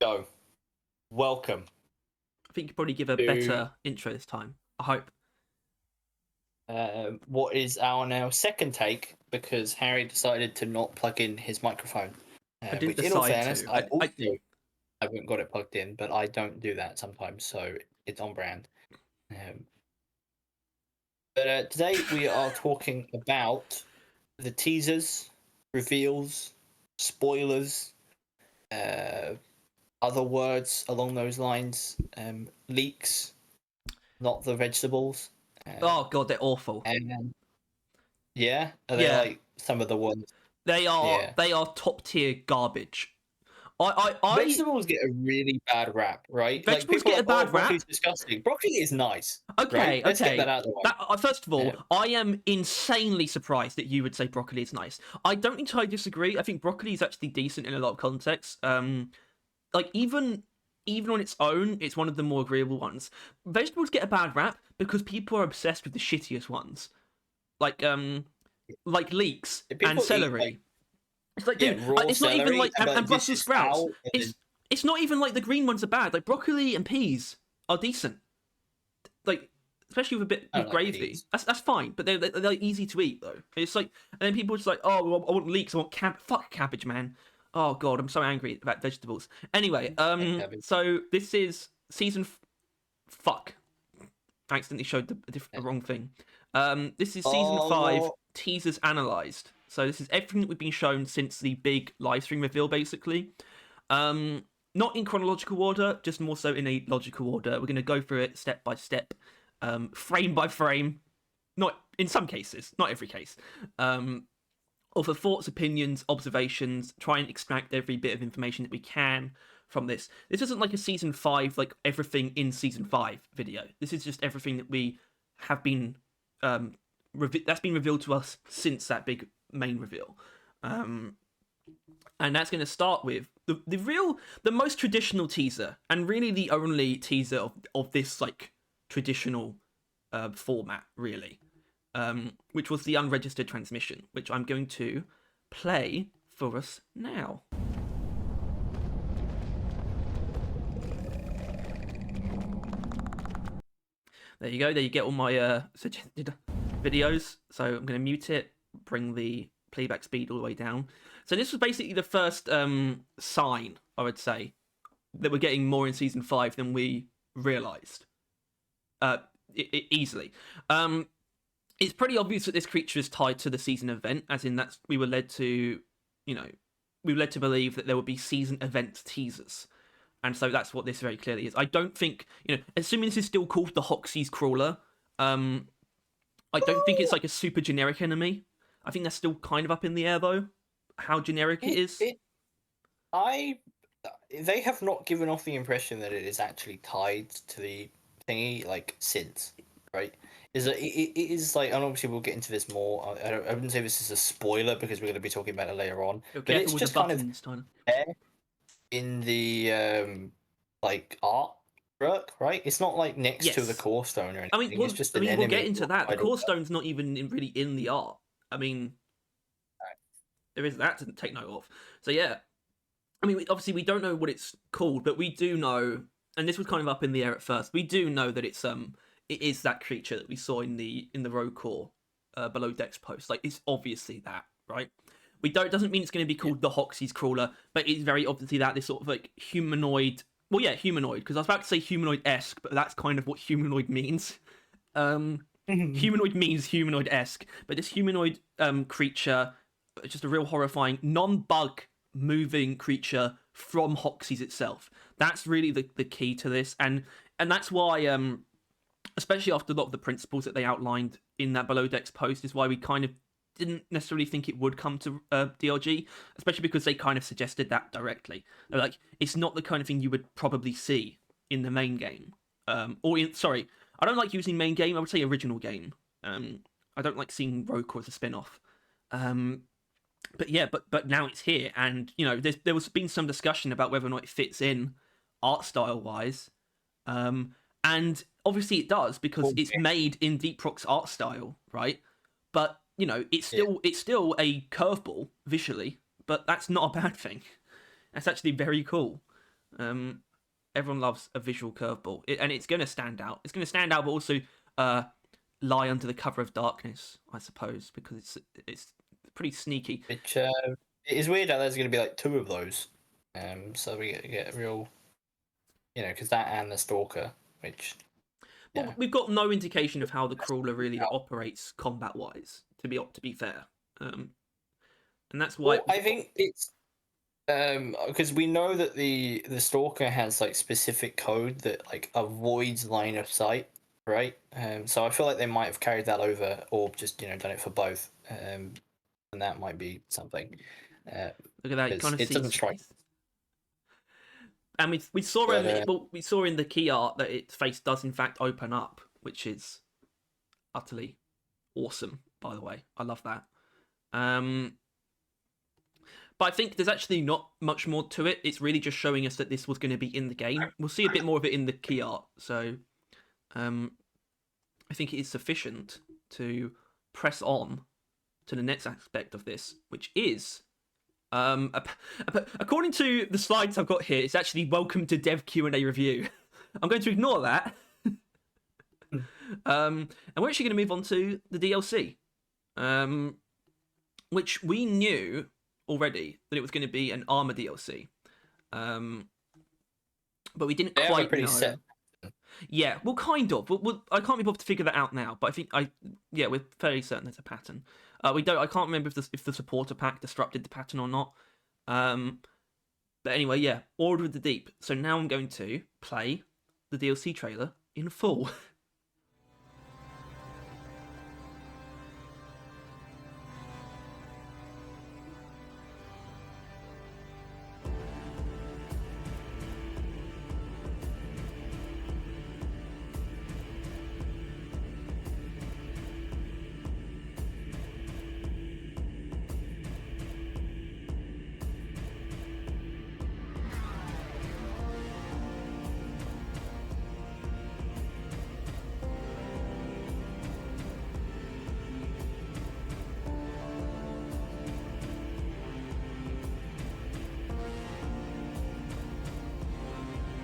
So, welcome I think you probably give a to better intro this time. I hope. what is our now second take because Harry decided to not plug in his microphone. I didn't Which, in all decide fairness, to. I also haven't got it plugged in, but I don't do that sometimes, so it's on brand. But today we are talking about the teasers, reveals, spoilers, other words along those lines, leaks, not the vegetables. Oh god, they're awful. And yeah, are they Yeah, like some of the ones? they are. Yeah, They are top tier garbage. I vegetables get a really bad rap, right? Like vegetables people are get a like, oh, bad broccoli's rap. disgusting. Broccoli is nice, right? Okay, Let's get that okay. out of the way. That first of all, Yeah. I am insanely surprised that you would say broccoli is nice. I don't entirely disagree. I think broccoli is actually decent in a lot of contexts. Like even on its own, it's one of the more agreeable ones. Vegetables get a bad rap because people are obsessed with the shittiest ones. Like leeks and People eat like celery. It's like, dude, raw it's not even celery like and and like this Brussels is sprouts. foul. And then, It's not even like the green ones are bad. Like broccoli and peas are decent. Like especially with a bit I with don't like gravy. peas. That's fine, but they're easy to eat though. It's like, and then people are just like, oh, well, I want leeks. I want fuck cabbage, man. Oh god, I'm so angry about vegetables. Anyway, Like cabbage. so this is season. Fuck. I accidentally showed the Yeah. wrong thing. This is season Oh, 5, teasers analyzed. So this is everything that we've been shown since the big live stream reveal, basically. Not in chronological order, just more so in a logical order. We're going to go through it step by step, frame by frame. Not in some cases, not every case. Offer thoughts, opinions, observations. Try and extract every bit of information that we can from this. This isn't like a season 5, like everything in season 5 video. This is just everything that we have been that's been revealed to us since that big main reveal. And that's going to start with the most traditional teaser, and really the only teaser of this like traditional format, really, which was the unregistered transmission, which I'm going to play for us now. There you go. There you get all my suggested videos. So I'm going to mute it, bring the playback speed all the way down. So this was basically the first sign, I would say, that we're getting more in season 5 than we realised. Easily. It's pretty obvious that this creature is tied to the season event, as in that's we were led to believe that there would be season event teasers. And so that's what this very clearly is. I don't think, assuming this is still called the Hoxie's Crawler, I don't think it's like a super generic enemy. I think that's still kind of up in the air, though, how generic it is. They have not given off the impression that it is actually tied to the thingy, like, since, right? It is like, and obviously we'll get into this more. I wouldn't say this is a spoiler because we're going to be talking about it later on. But it's just kind of there in the like artwork, right? It's not like next to the core stone or anything. I mean, it's just an enemy. we'll get into that. The core stone's not even really in the art. I mean, there is that to take note of. So yeah, I mean, obviously we don't know what it's called, but we do know, and this was kind of up in the air at first. We do know that it is that creature that we saw in the rogue core below Dex post. Like, it's obviously that, right? Doesn't mean it's going to be called the Hoxie's Crawler, but it's very obviously that, this sort of like humanoid. Well, yeah, humanoid, because I was about to say humanoid-esque, but that's kind of what humanoid means. Humanoid means humanoid-esque, but this humanoid creature, just a real horrifying non-bug moving creature from Hoxie's itself. That's really the key to this, and that's why, especially after a lot of the principles that they outlined in that below decks post, is why we kind of didn't necessarily think it would come to DLG, especially because they kind of suggested that directly. They're like, it's not the kind of thing you would probably see in the main game, I don't like using main game. I would say original game. I don't like seeing Rogue Core as a spin-off. But yeah, but now it's here, and there was been some discussion about whether or not it fits in art style wise, and obviously it does because it's made in Deep Rock's art style, right? But it's still a curveball visually, but that's not a bad thing. That's actually very cool. Everyone loves a visual curveball, and it's going to stand out. It's going to stand out, but also lie under the cover of darkness, I suppose, because it's pretty sneaky. Which it is weird that there's going to be like 2 of those. So we get a real, because that and the Stalker, which. Well, Yeah. we've got no indication of how the Crawler really operates combat-wise. To be fair, and that's why. Well, I think it's because we know that the Stalker has like specific code that like avoids line of sight, right? So I feel like they might have carried that over, or just done it for both, and that might be something. Look at that! You kind of it see doesn't strike. And we saw But, we saw in the key art that its face does in fact open up, which is utterly awesome. By the way, I love that. But I think there's actually not much more to it. It's really just showing us that this was going to be in the game. We'll see a bit more of it in the key art. So, I think it is sufficient to press on to the next aspect of this, which is, according to the slides I've got here, it's actually welcome to Dev Q&A review. I'm going to ignore that. And we're actually going to move on to the DLC, which we knew already that it was going to be an armor DLC, but we didn't quite know. set. Yeah, well, kind of. I can't be bothered to figure that out now, but I think we're fairly certain there's a pattern. I can't remember if the supporter pack disrupted the pattern or not. But anyway, yeah, Order of the Deep. So now I'm going to play the DLC trailer in full.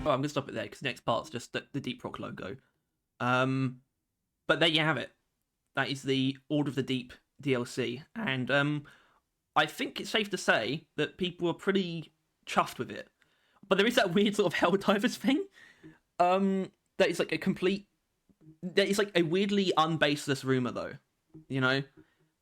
Oh, I'm gonna stop it there because the next part's just the Deep Rock logo. But there you have it. That is the Order of the Deep DLC, and I think it's safe to say that people are pretty chuffed with it. But there is that weird sort of Helldivers thing. That is like that is like a weirdly unbaseless rumor, though.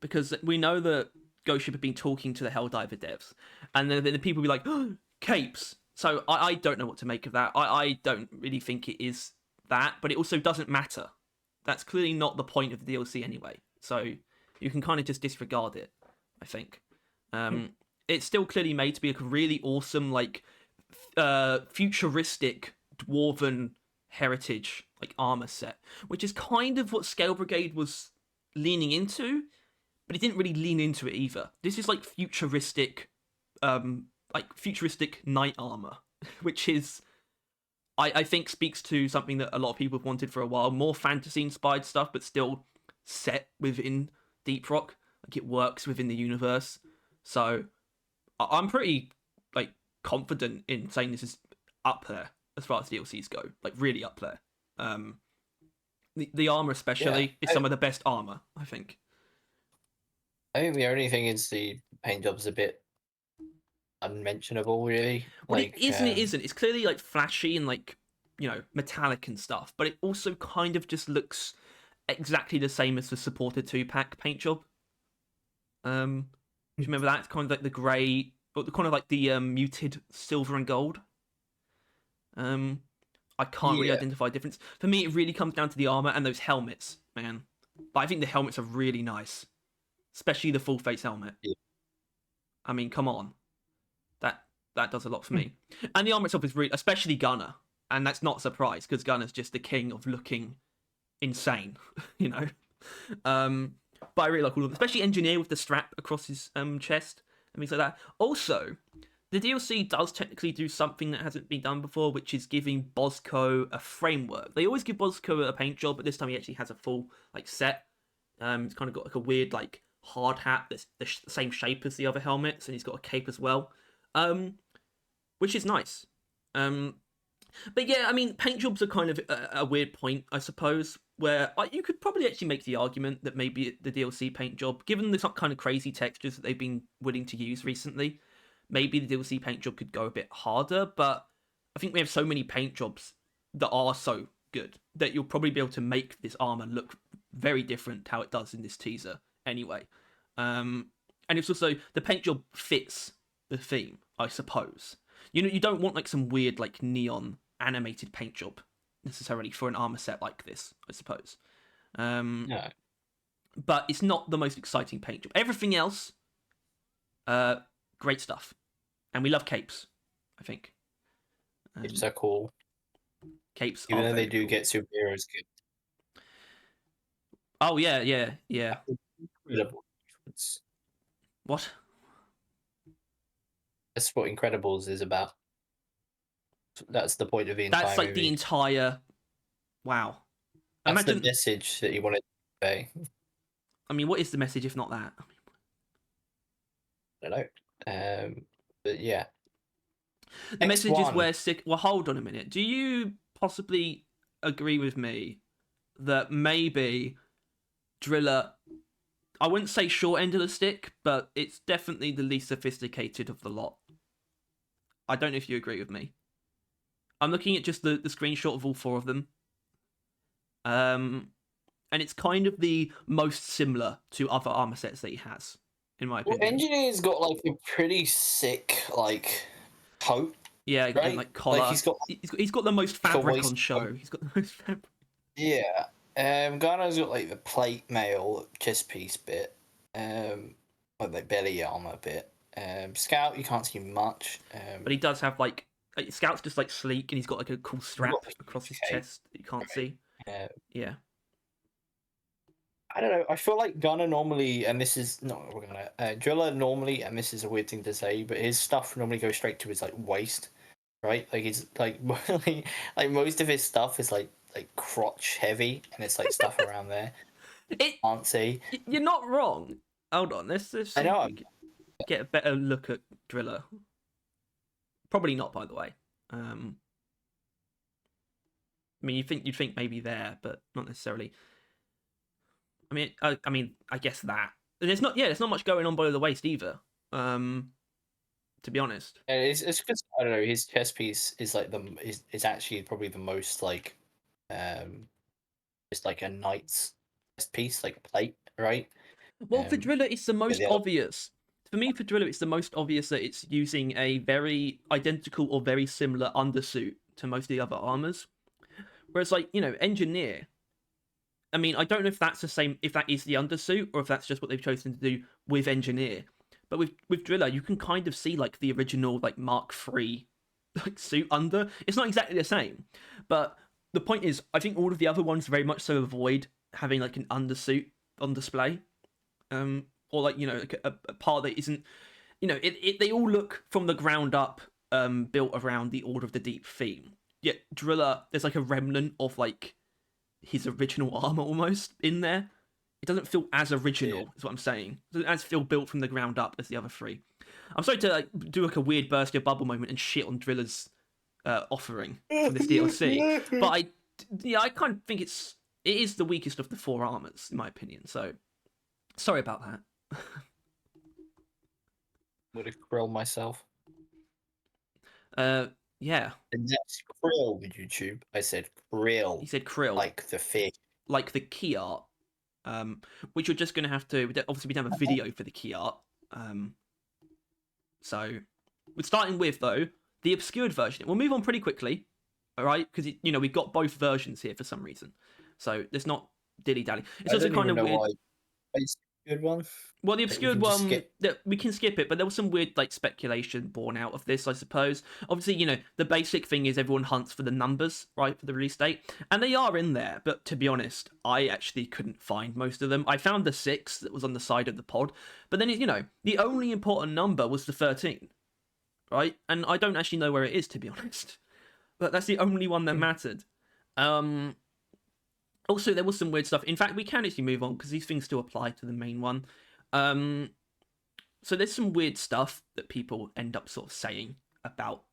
Because we know that Ghost Ship have been talking to the Helldiver devs, and then the people will be like, oh, capes. So I don't know what to make of that. I don't really think it is that, but it also doesn't matter. That's clearly not the point of the DLC anyway. So you can kind of just disregard it, I think. It's still clearly made to be a really awesome, like, futuristic dwarven heritage, like, armor set, which is kind of what Scale Brigade was leaning into, but it didn't really lean into it either. This is like futuristic knight armor, which is, I think, speaks to something that a lot of people have wanted for a while. More fantasy-inspired stuff, but still set within Deep Rock. Like, it works within the universe. So I'm pretty, like, confident in saying this is up there as far as DLCs go. Like, really up there. The armor especially is some of the best armor, I think. I think the only thing is the paint job's a bit unmentionable, really. Well, it isn't. It isn't. It's clearly like flashy and like metallic and stuff, but it also kind of just looks exactly the same as the supporter 2-pack paint job. Do you remember that? It's kind of like the grey, but kind of like the muted silver and gold. I can't really identify a difference. For me, it really comes down to the armor and those helmets, man. But I think the helmets are really nice, especially the full face helmet. Yeah. I mean, come on. That does a lot for me. And the armor itself is really, especially Gunner. And that's not a surprise, because Gunner's just the king of looking insane, But I really like all of them, especially Engineer with the strap across his chest and things like that. Also, the DLC does technically do something that hasn't been done before, which is giving Bosco a framework. They always give Bosco a paint job, but this time he actually has a full set. He's kind of got like a weird hard hat that's the same shape as the other helmets, and he's got a cape as well. Which is nice. But yeah, I mean, paint jobs are kind of a weird point, I suppose, where you could probably actually make the argument that maybe the DLC paint job, given the kind of crazy textures that they've been willing to use recently, maybe the DLC paint job could go a bit harder. But I think we have so many paint jobs that are so good that you'll probably be able to make this armor look very different to how it does in this teaser anyway. And it's also, the paint job fits the theme, I suppose. You don't want like some weird like neon animated paint job necessarily for an armor set like this, I suppose. No. But it's not the most exciting paint job. Everything else, great stuff, and we love capes, I think. Capes are cool. Capes, even are though they very do cool. get superheroes good. Oh yeah. Incredible. What? That's what Incredibles is about. That's the point of the entire That's like movie. the entire. Wow. That's Imagine the message that you wanted to say. I mean, what is the message if not that? I don't know. But yeah. The message is X1. where sick. Well, hold on a minute. Do you possibly agree with me that maybe Driller? I wouldn't say short end of the stick, but it's definitely the least sophisticated of the lot. I don't know if you agree with me. I'm looking at just the screenshot of all four of them. And it's kind of the most similar to other armor sets that he has, in my opinion. Well, Engineer's got like a pretty sick like coat. Yeah, right? and like collar. Like he's got the most fabric on show. coat. He's got the most fabric. Yeah. Garner's got like the plate mail chest piece bit. Like belly armor bit. Scout, you can't see much. But he does have like Scout's just like sleek, and he's got like a cool strap across his chest that you can't see. Yeah. I don't know. I feel like Gunner normally, and this is not we're gonna Driller normally, and this is a weird thing to say, but his stuff normally goes straight to his like waist, right? Like he's like like most of his stuff is like crotch heavy, and it's like stuff around there. Can't see. You're not wrong. Hold on, let's see I know. if we can get a better look at Driller. Probably not, by the way. I mean, you'd think maybe there, but not necessarily. I mean, I guess that there's not much going on below the waist either. To be honest, It's because I don't know. His chest piece is like is actually probably the most like, just like a knight's chest piece, like plate, right? Well, for Driller, it's the most yeah. obvious. For me, for Driller, it's the most obvious that it's using a very identical or very similar undersuit to most of the other armors. Whereas, like, Engineer, I mean, I don't know if that's the same, if that is the undersuit, or if that's just what they've chosen to do with Engineer. But with Driller, you can kind of see, like, the original, like, Mark III like, suit under. It's not exactly the same. But the point is, I think all of the other ones very much so avoid having, like, an undersuit on display. Or, like, like a part that isn't... they all look from the ground up built around the Order of the Deep theme. Yet Driller, there's, like, a remnant of, like, his original armor almost in there. It doesn't feel as original, is what I'm saying. It doesn't feel built from the ground up as the other three. I'm sorry to like do like a weird burst your bubble moment and shit on Driller's offering for this DLC, but I kind of think it is the weakest of the four armors in my opinion. So sorry about that. Would have grilled myself. Yeah. And that's krill with YouTube. I said krill. He said krill. Like the fish. Like the key art. Which you're just going to have to... Obviously, we don't have a video for the key art. So, we're starting with, though, the obscured version. We'll move on pretty quickly, all right? Because, we've got both versions here for some reason. So, there's not dilly-dally. It's also kind of weird. Why. Good one. Well, the obscured one, we can skip it, but there was some weird like speculation born out of this, I suppose. Obviously, the basic thing is everyone hunts for the numbers, right, for the release date, and they are in there. But to be honest, I actually couldn't find most of them. I found the 6 that was on the side of the pod, but then the only important number was the 13, right? And I don't actually know where it is, to be honest. But that's the only one that mattered. Also, there was some weird stuff. In fact, we can actually move on because these things still apply to the main one. So there's some weird stuff that people end up sort of saying about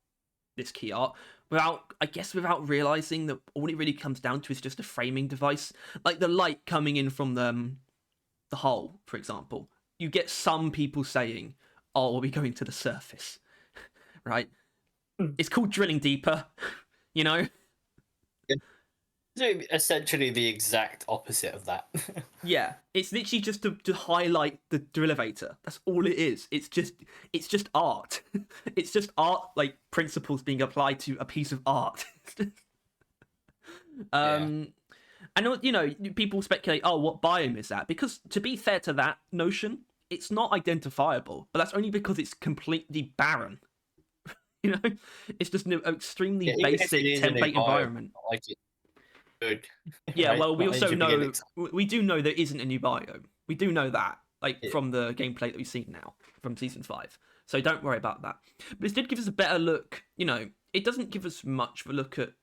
this key art without realizing that all it really comes down to is just a framing device. Like the light coming in from the hole, for example. You get some people saying, "Oh, are we going to the surface?" Right? It's called drilling deeper, you know? So essentially the exact opposite of that. Yeah, it's literally just to highlight the elevator. That's all it is. It's just art. It's just art, like principles being applied to a piece of art. And you know, people speculate, oh, what biome is that? Because to be fair to that notion, it's not identifiable, but that's only because it's completely barren. You know, it's just an extremely basic template environment. Like it. Good. Yeah, Right? well, we Not also only to begin know we do know there isn't a new biome. We do know that, like Yeah. from the gameplay that we've seen now from season 5. So don't worry about that. But it did give us a better look. You know, it doesn't give us much of a look at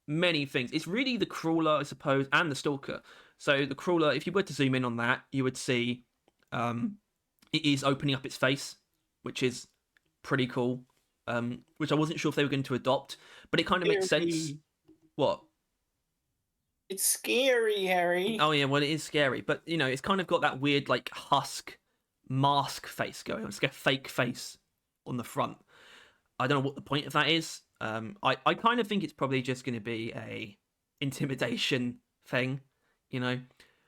many things. It's really the crawler, I suppose, and the stalker. So the crawler, if you were to zoom in on that, you would see it is opening up its face, which is pretty cool. Which I wasn't sure if they were going to adopt, but it kind of makes sense. What? It's scary, Harry. Oh yeah, well it is scary, but you know it's kind of got that weird like husk mask face going on. It's like a fake face on the front. I don't know what the point of that is. I kind of think it's probably just going to be a intimidation thing, you know.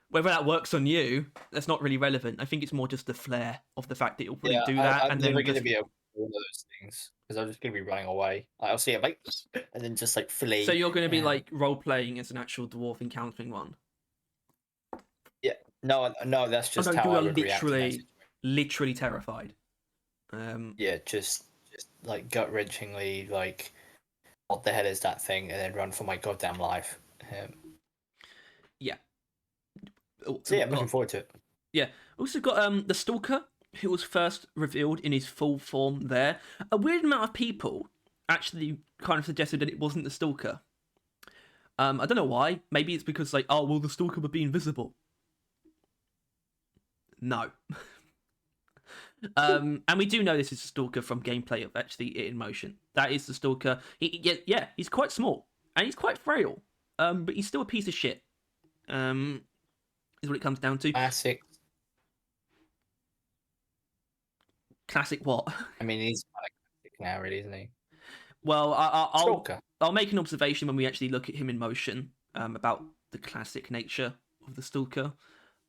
Whether that works on you, that's not really relevant. I think it's more just the flair of the fact that it'll probably do that. I'm and never then going to just... be able to do one of those things because I'm just going to be running away. I'll see it like, and then just like flee. So you're going to be like role playing as an actual dwarf encountering one. Yeah, no, that's just how you I are would react. literally terrified. Yeah, just like gut wrenchingly, like what the hell is that thing, and then run for my goddamn life. Yeah. So yeah, I'm looking forward to it. Yeah. Also got the Stalker, who was first revealed in his full form there. A weird amount of people actually kind of suggested that it wasn't the Stalker. I don't know why. Maybe it's because like, oh well, the Stalker would be invisible. No. And we do know this is a Stalker from gameplay of actually it in motion. That is the Stalker. Yeah, he's quite small and he's quite frail. But he's still a piece of shit. Is what it comes down to. Classic what? I mean, he's classic now, really, isn't he? Well, I'll make an observation when we actually look at him in motion about the classic nature of the Stalker.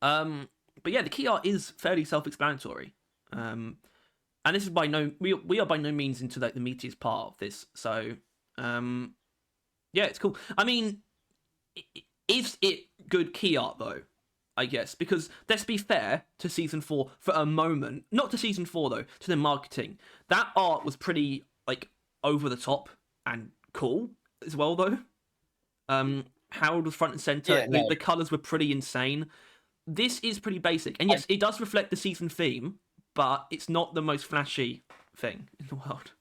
But yeah, the key art is fairly self-explanatory. And this is we are by no means into like the meatiest part of this. So yeah, it's cool. I mean, is it good key art though? I guess, because let's be fair to season 4 for a moment. Not to season 4 though, to the marketing. That art was pretty like over the top and cool as well though. Harold was front and center. Yeah, no. The colors were pretty insane. This is pretty basic, and yes, it does reflect the season theme, but it's not the most flashy thing in the world.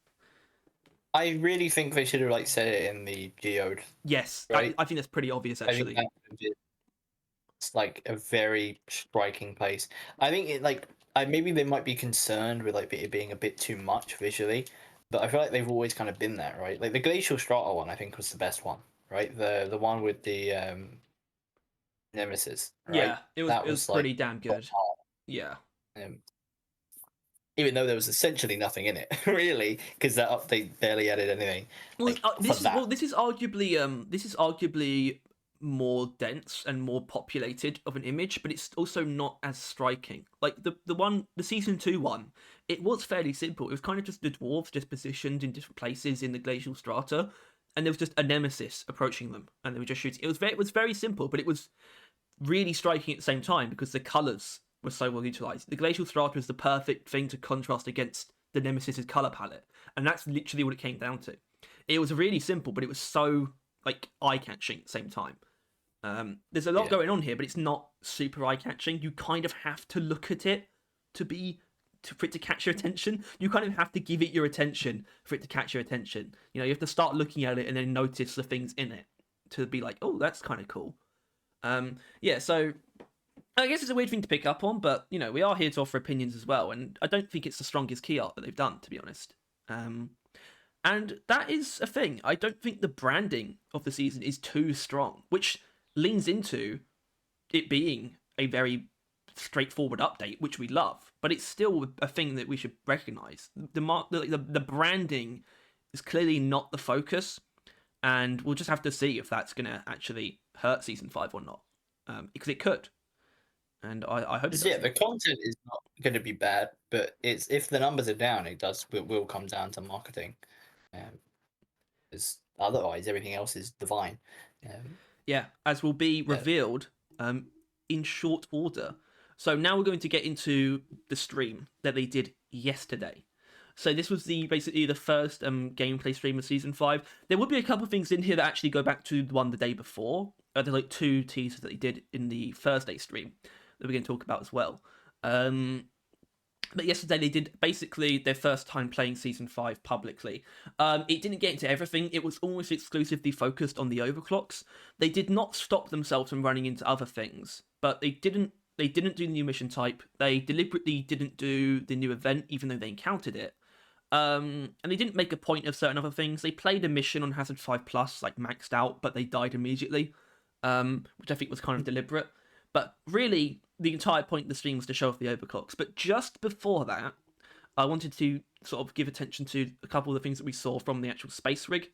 I really think they should have like said it in the geode. Yes, right? I think that's pretty obvious actually. It's like a very striking place. I think it like maybe they might be concerned with like it being a bit too much visually, but I feel like they've always kind of been that, right? Like the Glacial Strata one, I think was the best one, right? The one with the Nemesis. Right? Yeah, it was pretty like, damn good. Yeah. Even though there was essentially nothing in it, really, because that update barely added anything. Well, this is arguably more dense and more populated of an image, but it's also not as striking. Like the season 2 one, it was fairly simple. It was kind of just the dwarves just positioned in different places in the glacial strata, and there was just a nemesis approaching them, and they were just shooting. It was very simple, but it was really striking at the same time because the colors were so well utilized. The glacial strata is the perfect thing to contrast against the nemesis's color palette, and that's literally what it came down to. It was really simple, but it was so like eye-catching at the same time. There's a lot going on here, but it's not super eye-catching. You kind of have to look at it for it to catch your attention. You kind of have to give it your attention for it to catch your attention. You know, you have to start looking at it and then notice the things in it to be like, oh, that's kind of cool. Yeah, so I guess it's a weird thing to pick up on, but you know, we are here to offer opinions as well, and I don't think it's the strongest key art that they've done, to be honest. And that is a thing. I don't think the branding of the season is too strong, which leans into it being a very straightforward update, which we love. But it's still a thing that we should recognize. The branding is clearly not the focus, and we'll just have to see if that's going to actually hurt season 5 or not, because it could. And I hope it does. Yeah, the content is not going to be bad, but it's if the numbers are down, it will come down to marketing. Otherwise, everything else is divine. Yeah, as will be revealed in short order. So now we're going to get into the stream that they did yesterday. So this was basically the first gameplay stream of season 5. There would be a couple of things in here that actually go back to the one the day before. There's like 2 teasers that they did in the Thursday stream that we're going to talk about as well. But yesterday they did basically their first time playing season 5 publicly. It didn't get into everything. It was almost exclusively focused on the overclocks. They did not stop themselves from running into other things, but they didn't do the new mission type. They deliberately didn't do the new event, even though they encountered it. And they didn't make a point of certain other things. They played a mission on Hazard 5 Plus, like maxed out, but they died immediately, which I think was kind of deliberate. But really, the entire point of the stream was to show off the overclocks. But just before that, I wanted to sort of give attention to a couple of the things that we saw from the actual space rig.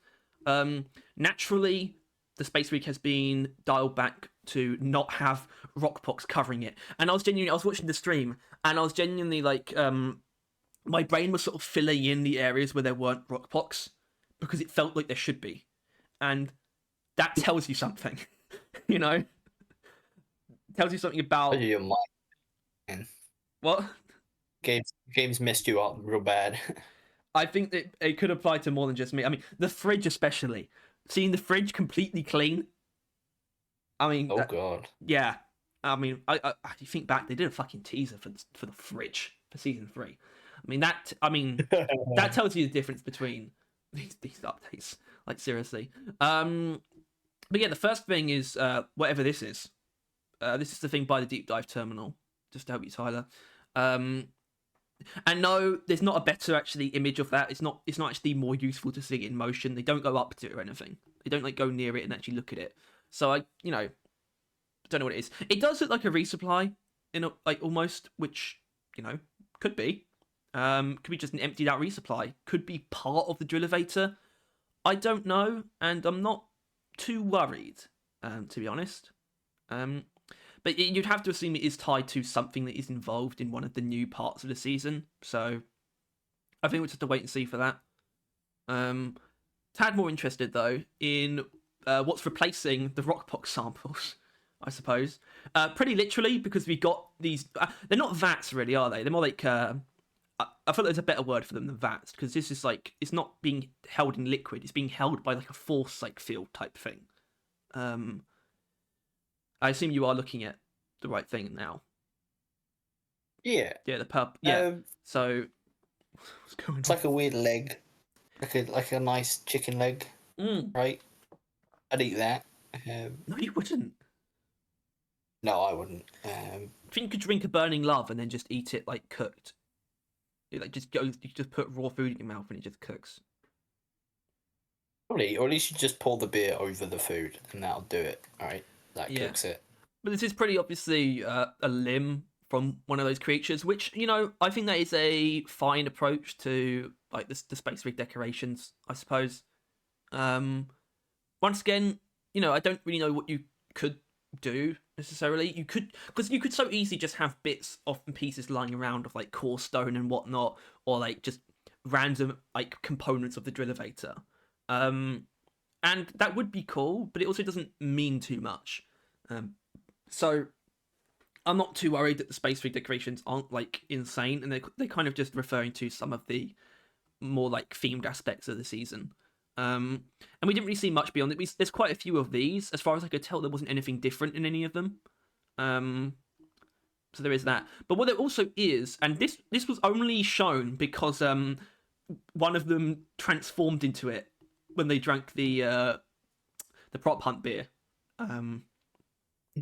Naturally, the space rig has been dialed back to not have rock pox covering it. And I was watching the stream, and I was genuinely like, my brain was sort of filling in the areas where there weren't rock pox, because it felt like there should be. And that tells you something, you know? Tells you something about your mind. What? Games messed you up real bad. I think that it could apply to more than just me. I mean, the fridge especially. Seeing the fridge completely clean. I mean, God. Yeah. I mean, I you think back, they did a fucking teaser for the fridge for season 3. I mean that tells you the difference between these updates. Like seriously. But yeah, the first thing is whatever this is. This is the thing by the deep dive terminal. Just to help you, Tyler. And no, there's not a better actually image of that. It's not actually more useful to see it in motion. They don't go up to it or anything. They don't like go near it and actually look at it. So I don't know what it is. It does look like a resupply like almost, which could be. Could be just an emptied out resupply. Could be part of the drill elevator. I don't know, and I'm not too worried, to be honest. But you'd have to assume it is tied to something that is involved in one of the new parts of the season. So I think we'll just have to wait and see for that. Tad more interested though in what's replacing the Rockpox samples, I suppose. Pretty literally, because we got these. They're not vats, really, are they? They're more like. I feel like there's a better word for them than vats, because this is like it's not being held in liquid. It's being held by like a force like field type thing. I assume you are looking at the right thing now. Yeah. Yeah, the pub. Yeah. So what's going on? It's like a weird leg, like a nice chicken leg, right? I'd eat that. No, you wouldn't. No, I wouldn't. I think you could drink a burning love and then just eat it like cooked. You just put raw food in your mouth and it just cooks. Probably, or at least you just pour the beer over the food and that'll do it. All right, that cooks it. But this is pretty obviously a limb from one of those creatures, which I think that is a fine approach to like the space rig decorations, I suppose. Once again, I don't really know what you could do necessarily. Because you could so easily just have bits of and pieces lying around of like core stone and whatnot, or like just random like components of the drill elevator. And that would be cool, but it also doesn't mean too much. So I'm not too worried that the space rig decorations aren't like insane, and they're kind of just referring to some of the more like themed aspects of the season. And we didn't really see much beyond it. There's quite a few of these. As far as I could tell, there wasn't anything different in any of them. So there is that. But what there also is, and this was only shown because one of them transformed into it when they drank the prop hunt beer.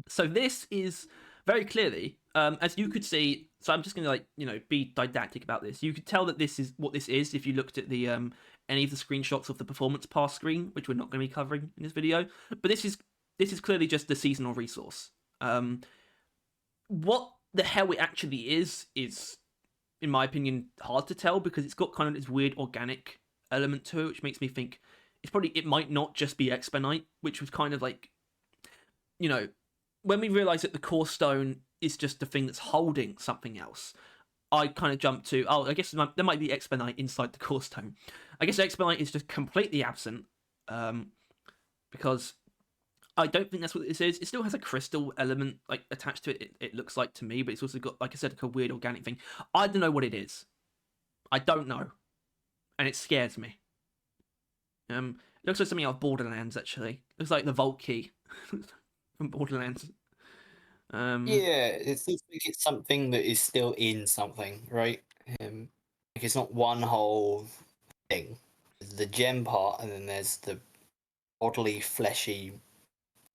So this is very clearly, as you could see. So I'm just going to be didactic about this. You could tell that this is what this is if you looked at the any of the screenshots of the performance pass screen, which we're not going to be covering in this video. But this is clearly just the seasonal resource. What the hell it actually is, in my opinion, hard to tell, because it's got kind of this weird organic element to it, which makes me think it might not just be Expedite, which was kind of like, you know, when we realised that the core stone is just the thing that's holding something else, I kind of jumped to, I guess there might be Expedite inside the core stone. I guess Expedite is just completely absent, because I don't think that's what this is. It still has a crystal element like attached to it, it looks like to me, but it's also got, like I said, like a weird organic thing. I don't know what it is. I don't know. And it scares me. It looks like something out of Borderlands, actually. It looks like the Vault Key from Borderlands. Yeah, it seems like it's something that is still in something, right? Like it's not one whole thing. There's the gem part, and then there's the oddly fleshy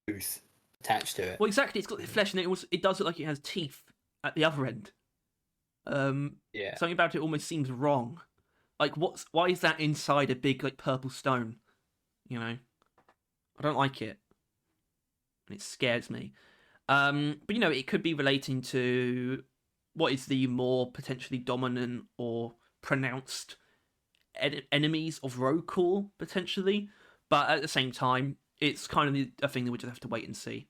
tooth attached to it. Well, exactly. It's got the flesh, and it does look like it has teeth at the other end. Yeah. Something about it almost seems wrong. Like, why is that inside a big, like, purple stone? You know? I don't like it. And it scares me. But, you know, it could be relating to what is the more potentially dominant or pronounced enemies of Rogue Core, potentially. But at the same time, it's kind of a thing that we just have to wait and see.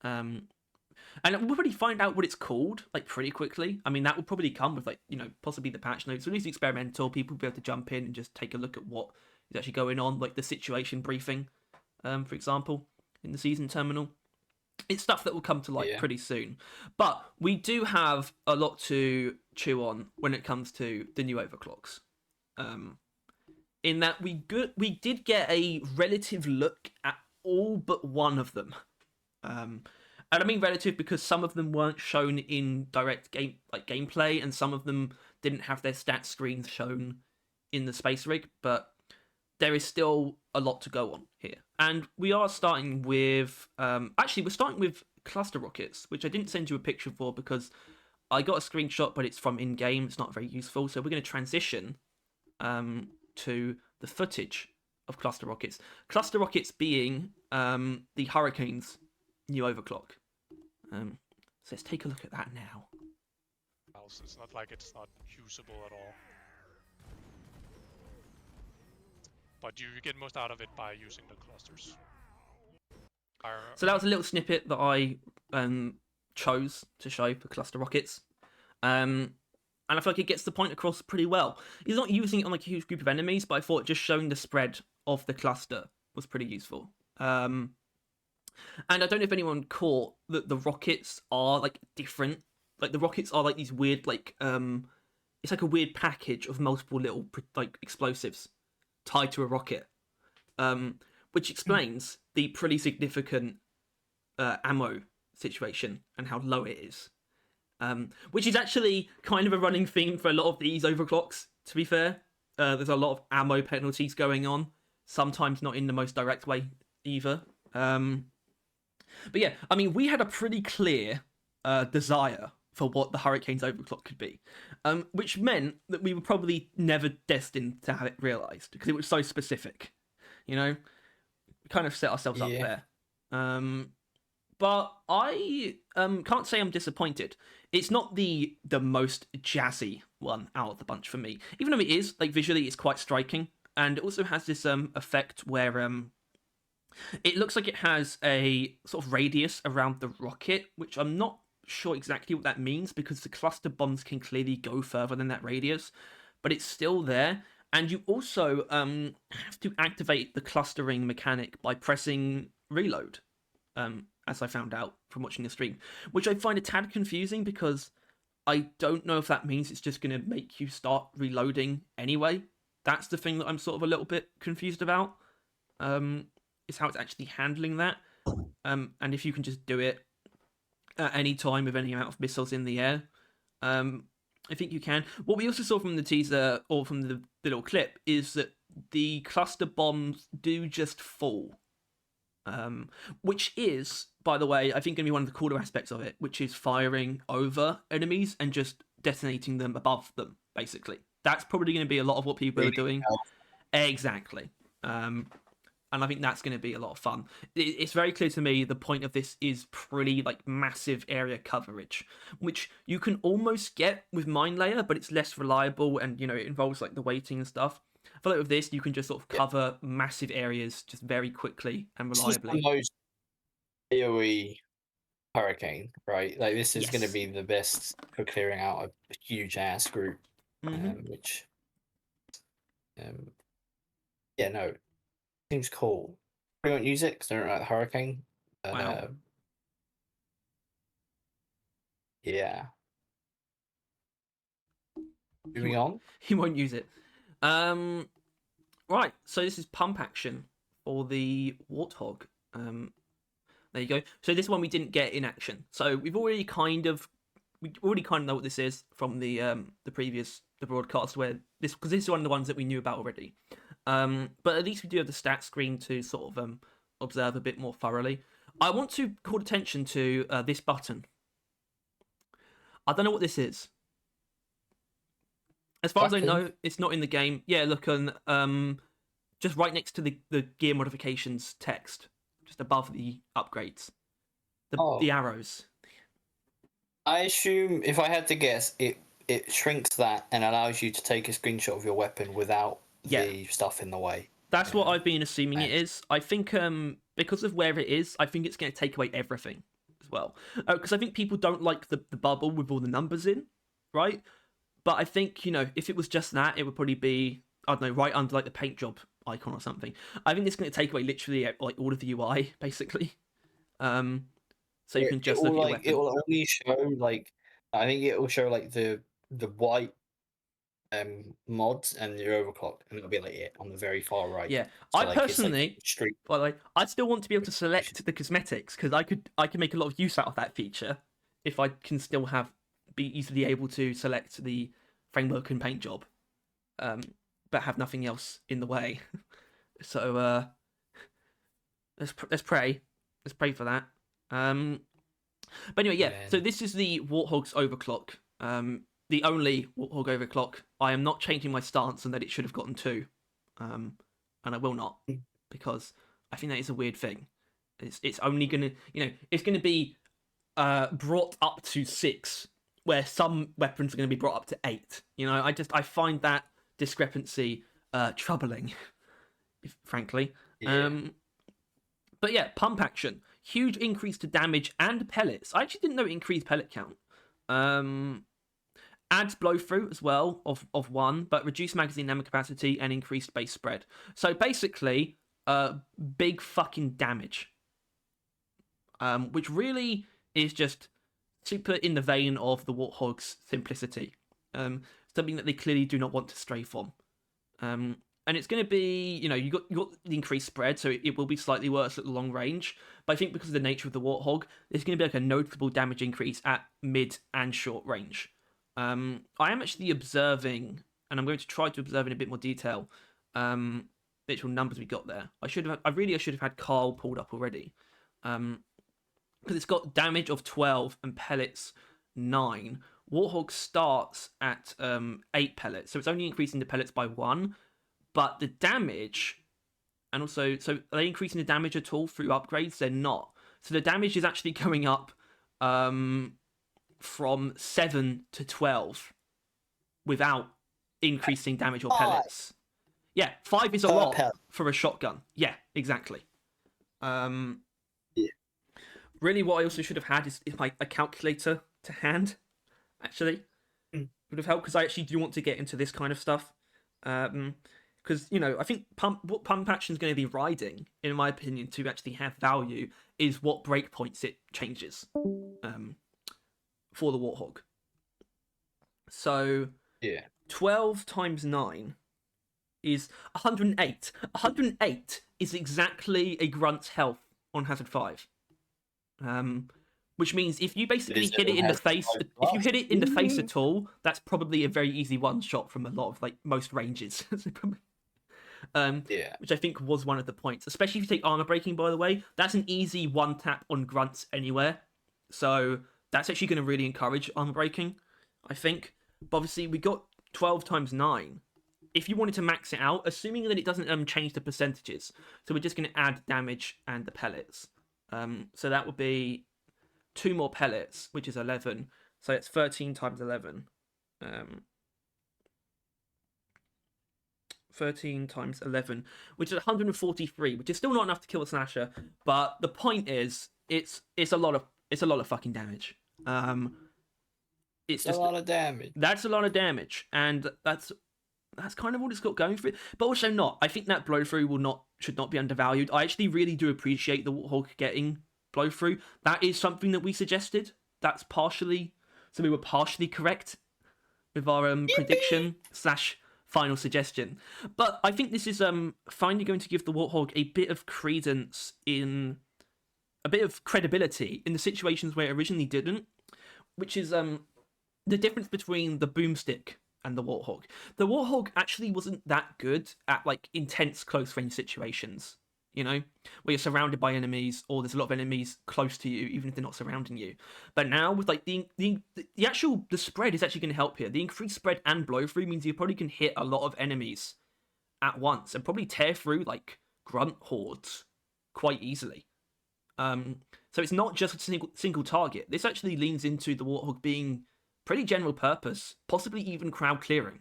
And we'll probably find out what it's called, like, pretty quickly. I mean, that will probably come with, like, you know, possibly the patch notes. So at least experimental, people will be able to jump in and just take a look at what is actually going on, like the situation briefing, for example, in the season terminal. It's stuff that will come to light pretty soon. But we do have a lot to chew on when it comes to the new overclocks. In that we did get a relative look at all but one of them. And I mean relative because some of them weren't shown in direct gameplay, and some of them didn't have their stat screens shown in the space rig, but there is still a lot to go on here. And we are starting with actually we're starting with cluster rockets, which I didn't send you a picture for because I got a screenshot, but it's from in-game, it's not very useful. So we're going to transition to the footage of cluster rockets. Cluster rockets being the Hurricane's new overclock. So let's take a look at that now. It's not like it's not usable at all. But you get most out of it by using the clusters. So that was a little snippet that I chose to show for cluster rockets. And I feel like it gets the point across pretty well. He's not using it on like a huge group of enemies, but I thought just showing the spread of the cluster was pretty useful. And I don't know if anyone caught that the rockets are like different. Like the rockets are like these weird like it's like a weird package of multiple little like explosives tied to a rocket, which explains the pretty significant ammo situation and how low it is. Which is actually kind of a running theme for a lot of these overclocks, to be fair. There's a lot of ammo penalties going on, sometimes not in the most direct way either. But yeah, I mean, we had a pretty clear desire for what the Hurricane's overclock could be, which meant that we were probably never destined to have it realised, because it was so specific, you know? We kind of set ourselves up there. But I can't say I'm disappointed. It's not the most jazzy one out of the bunch for me, even though it is, like, visually it's quite striking, and it also has this effect where it looks like it has a sort of radius around the rocket, which I'm not sure exactly what that means, because the cluster bombs can clearly go further than that radius, but it's still there. And you also have to activate the clustering mechanic by pressing reload, as I found out from watching the stream, which I find a tad confusing, because I don't know if that means it's just going to make you start reloading anyway. That's the thing that I'm sort of a little bit confused about. Is how it's actually handling that, and if you can just do it at any time with any amount of missiles in the air. I think you can. What we also saw from the teaser, or from the little clip, is that the cluster bombs do just fall, which is, by the way, I think going to be one of the cooler aspects of it, which is firing over enemies and just detonating them above them, basically. That's probably going to be a lot of what people are doing. Exactly. And I think that's going to be a lot of fun. It's very clear to me the point of this is pretty like massive area coverage, which you can almost get with Mine Layer, but it's less reliable and, you know, it involves like the weighting and stuff. I feel like with this, you can just sort of cover massive areas just very quickly and reliably. This is the most AoE hurricane, right? Like this is going to Yes. be the best for clearing out a huge ass group, which, yeah, no, seems cool. We won't use it because they're not like hurricane. But, Wow. yeah. Moving on. He won't use it. Right, so this is pump action for the Warthog. There you go. So this one we didn't get in action. So we already kind of know what this is from the broadcast where this, because this is one of the ones that we knew about already. But at least we do have the stat screen to sort of observe a bit more thoroughly. I want to call attention to this button. I don't know what this is. As far as I know, it's not in the game. Yeah, look on just right next to the gear modifications text, just above the upgrades, the arrows. I assume, if I had to guess, it shrinks that and allows you to take a screenshot of your weapon without the stuff in the way. That's what I've been assuming it is. I think because of where it is, I think it's going to take away everything as well. Because I think people don't like the bubble with all the numbers in, right? But I think, you know, if it was just that, it would probably be, I don't know, right under like the paint job icon or something. I think it's going to take away literally like all of the UI, basically. So you can just look at your weapon. It will only show like, I think it will show like the white mods and your overclock, and it'll be like it on the very far right. Yeah, so, I like, personally, it's like by the way, I still want to be able to select the cosmetics because I could make a lot of use out of that feature if I can still be easily able to select the framework and paint job, but have nothing else in the way. So let's pray for that. But anyway, yeah. So this is the Warthog's overclock. The only Warthog overclock. I am not changing my stance on that it should have gotten 2, and I will not, because I think that is a weird thing. It's only gonna, you know, it's gonna be brought up to 6, where some weapons are gonna be brought up to 8. You know, I find that discrepancy troubling, frankly. Yeah. But yeah, pump action. Huge increase to damage and pellets. I actually didn't know it increased pellet count. Adds blow through as well of 1, but reduced magazine ammo capacity and increased base spread. So basically, big fucking damage. Which really is just super in the vein of the Warthog's simplicity. Something that they clearly do not want to stray from. And it's going to be, you know, you got the increased spread, so it will be slightly worse at the long range. But I think because of the nature of the Warthog, there's going to be like a noticeable damage increase at mid and short range. I am actually observing, and I'm going to try to observe in a bit more detail, the actual numbers we got there. I should have had Carl pulled up already. Because it's got damage of 12 and pellets 9. Warthog starts at 8 pellets, so it's only increasing the pellets by 1. But the damage, and also, so are they increasing the damage at all through upgrades? They're not. So the damage is actually going up from 7 to 12 without increasing damage or pellets. Yeah, 5 is a lot for a shotgun. Yeah, exactly. Really, what I also should have had is like a calculator to hand, actually. Would have helped, because I actually do want to get into this kind of stuff. Because, you know, I think what pump action is going to be riding, in my opinion, to actually have value, is what breakpoints it changes for the Warthog. So, 12 times 9 is 108. 108 is exactly a grunt's health on hazard 5. Which means if you basically hit it in the face, if you hit it in the face at all, that's probably a very easy one shot from a lot of like most ranges. Which I think was one of the points, especially if you take armor breaking. By the way, that's an easy one tap on grunts anywhere, so that's actually going to really encourage armor breaking, I think. But obviously we got 12 times 9, if you wanted to max it out, assuming that it doesn't change the percentages, so we're just going to add damage and the pellets. So that would be 2 more pellets, which is 11. So it's 13 times 11. 13 times 11, which is 143, which is still not enough to kill a slasher. But the point is, it's a lot of fucking damage. It's just a lot of damage. That's a lot of damage, and that's kind of what it's got going for it. But also not. I think that blow through should not be undervalued. I actually really do appreciate the Warthog getting blow through. That is something that we suggested. That's partially, so we were partially correct with our prediction / final suggestion. But I think this is finally going to give the Warthog a bit of credence in a bit of credibility in the situations where it originally didn't, which is the difference between the boomstick and the Warthog. The Warthog actually wasn't that good at like intense close range situations, you know, where you're surrounded by enemies or there's a lot of enemies close to you, even if they're not surrounding you. But now with like the spread is actually going to help here. The increased spread and blow through means you probably can hit a lot of enemies at once and probably tear through like grunt hordes quite easily. So it's not just a single target. This actually leans into the Warthog being pretty general purpose, possibly even crowd clearing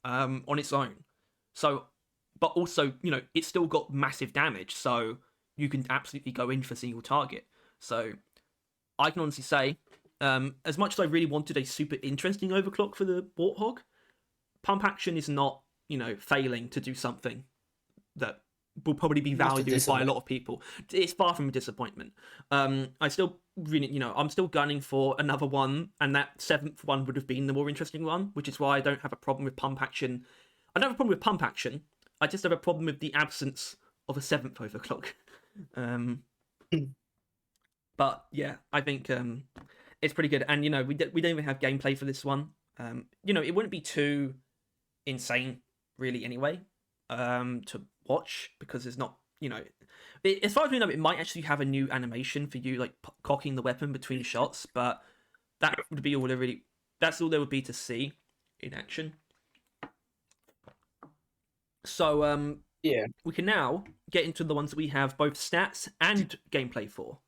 on its own. So, but also, you know, it's still got massive damage, so you can absolutely go in for single target. So I can honestly say, as much as I really wanted a super interesting overclock for the Warthog, pump action is not, you know, failing to do something that will probably be valued by a lot of people. It's far from a disappointment. I still really, you know, I'm still gunning for another one, and that 7th one would have been the more interesting one, which is why I don't have a problem with pump action. I don't have a problem with pump action. I just have a problem with the absence of a 7th overclock. But yeah, I think it's pretty good. And you know, we don't even have gameplay for this one. You know, it wouldn't be too insane, really, anyway, to watch, because there's not, you know, as far as we know, it might actually have a new animation for you like cocking the weapon between shots, but that would be all that's all there would be to see in action. So yeah, we can now get into the ones that we have both stats and gameplay for,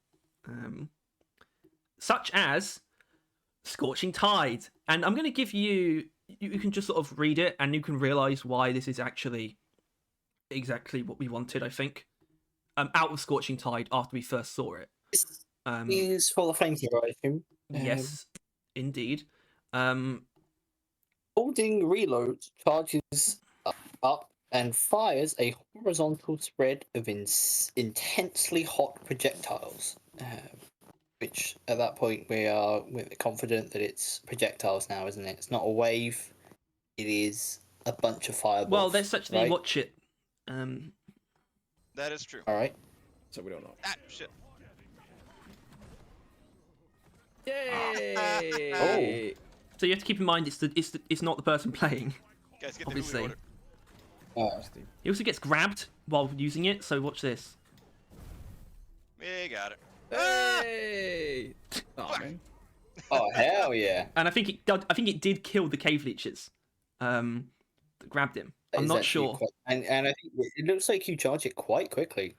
such as Scorching Tide. And I'm going to give you can just sort of read it and you can realize why this is actually exactly what we wanted, I think. Out of Scorching Tide after we first saw it. Is full of flamethrower, I assume. Yes, indeed. Holding reload charges up and fires a horizontal spread of intensely hot projectiles. Which at that point we're confident that it's projectiles now, isn't it? It's not a wave. It is a bunch of fireballs. Well, let's actually right? watch it. That is true. All right. So we don't know. Ah, shit. Yay! So you have to keep in mind it's not the person playing. Guys, get Obviously. the Hulu order. He also gets grabbed while using it, so watch this. We got it. Hey! Oh, man. Oh hell yeah! And I think it did kill the cave leeches. That grabbed him. I'm not sure. And I think it looks like you charge it quite quickly.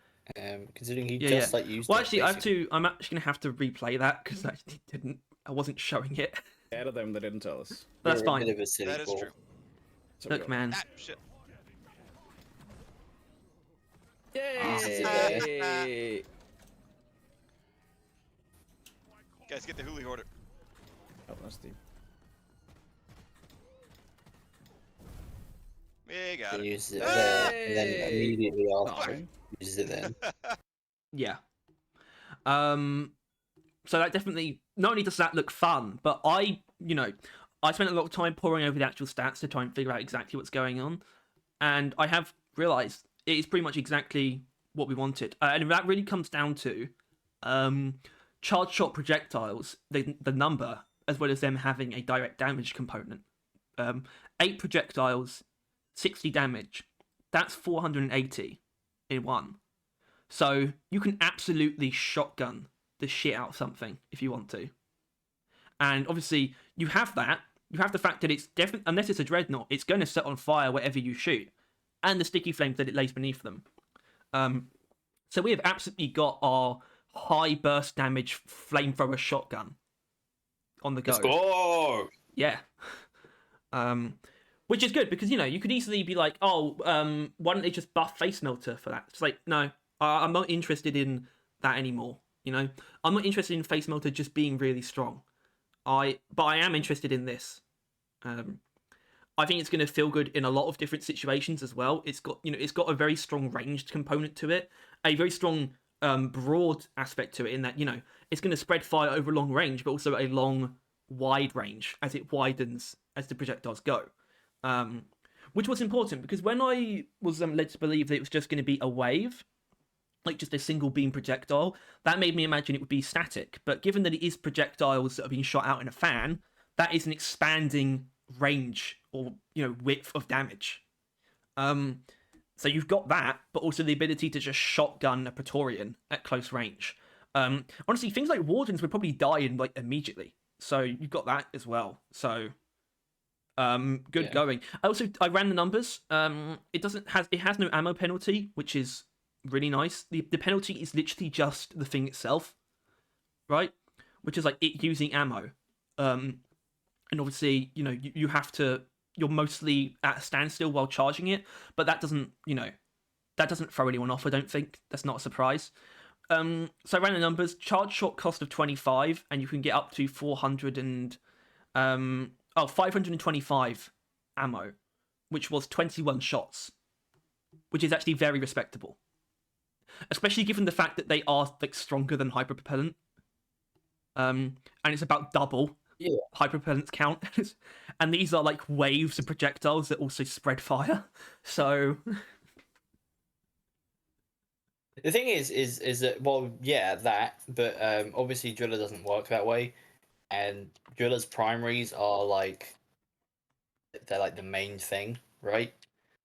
Considering he just like used. Well, it, actually, basically. I'm actually gonna have to replay that because I wasn't showing it. Out of them, they didn't tell us. That's You're a fine. bit of a silly That is ball. true. So we Look, don't- man. Ah, shit. Yay! Guys, get the Hulu order. Oh, that's deep. We got He it. uses it there, and then Hey! immediately Oh, after man. uses it then. Yeah. So that definitely, not only does that look fun, but I spent a lot of time poring over the actual stats to try and figure out exactly what's going on, and I have realized it is pretty much exactly what we wanted, and that really comes down to charge shot projectiles, the number, as well as them having a direct damage component. 8 projectiles, 60 damage. That's 480 in one. So you can absolutely shotgun the shit out of something if you want to. And obviously, you have that you have the fact that it's definitely, unless it's a dreadnought, it's going to set on fire wherever you shoot, and the sticky flames that it lays beneath them. So we have absolutely got our high burst damage flamethrower shotgun on the go. Let's go. Yeah. Which is good because, you know, you could easily be like, oh, why don't they just buff Face Melter for that? It's like, no, I'm not interested in that anymore. You know, I'm not interested in Face Melter just being really strong. But I am interested in this. I think it's going to feel good in a lot of different situations as well. It's got, you know, it's got a very strong ranged component to it, a very strong broad aspect to it in that, you know, it's going to spread fire over long range, but also a long wide range as it widens as the projectiles go. Which was important because when I was led to believe that it was just going to be a wave, like just a single beam projectile, that made me imagine it would be static. But given that it is projectiles that are being shot out in a fan, that is an expanding range or, you know, width of damage. So you've got that, but also the ability to just shotgun a Praetorian at close range. Honestly, things like Wardens would probably die in like immediately. So you've got that as well. So good going. I ran the numbers. It has no ammo penalty, which is really nice. The penalty is literally just the thing itself, right? Which is like it using ammo. And obviously, you know, you're mostly at a standstill while charging it, but that doesn't throw anyone off, I don't think. That's not a surprise. So I ran the numbers. Charge shot cost of 25, and you can get up to 525 ammo, which was 21 shots, which is actually very respectable. Especially given the fact that they are like stronger than hyperpropellant. And it's about double hyperpropellant's count. And these are like waves of projectiles that also spread fire. So The thing is that, well, yeah, that, but obviously Driller doesn't work that way, and Driller's primaries are like, they're like the main thing, right?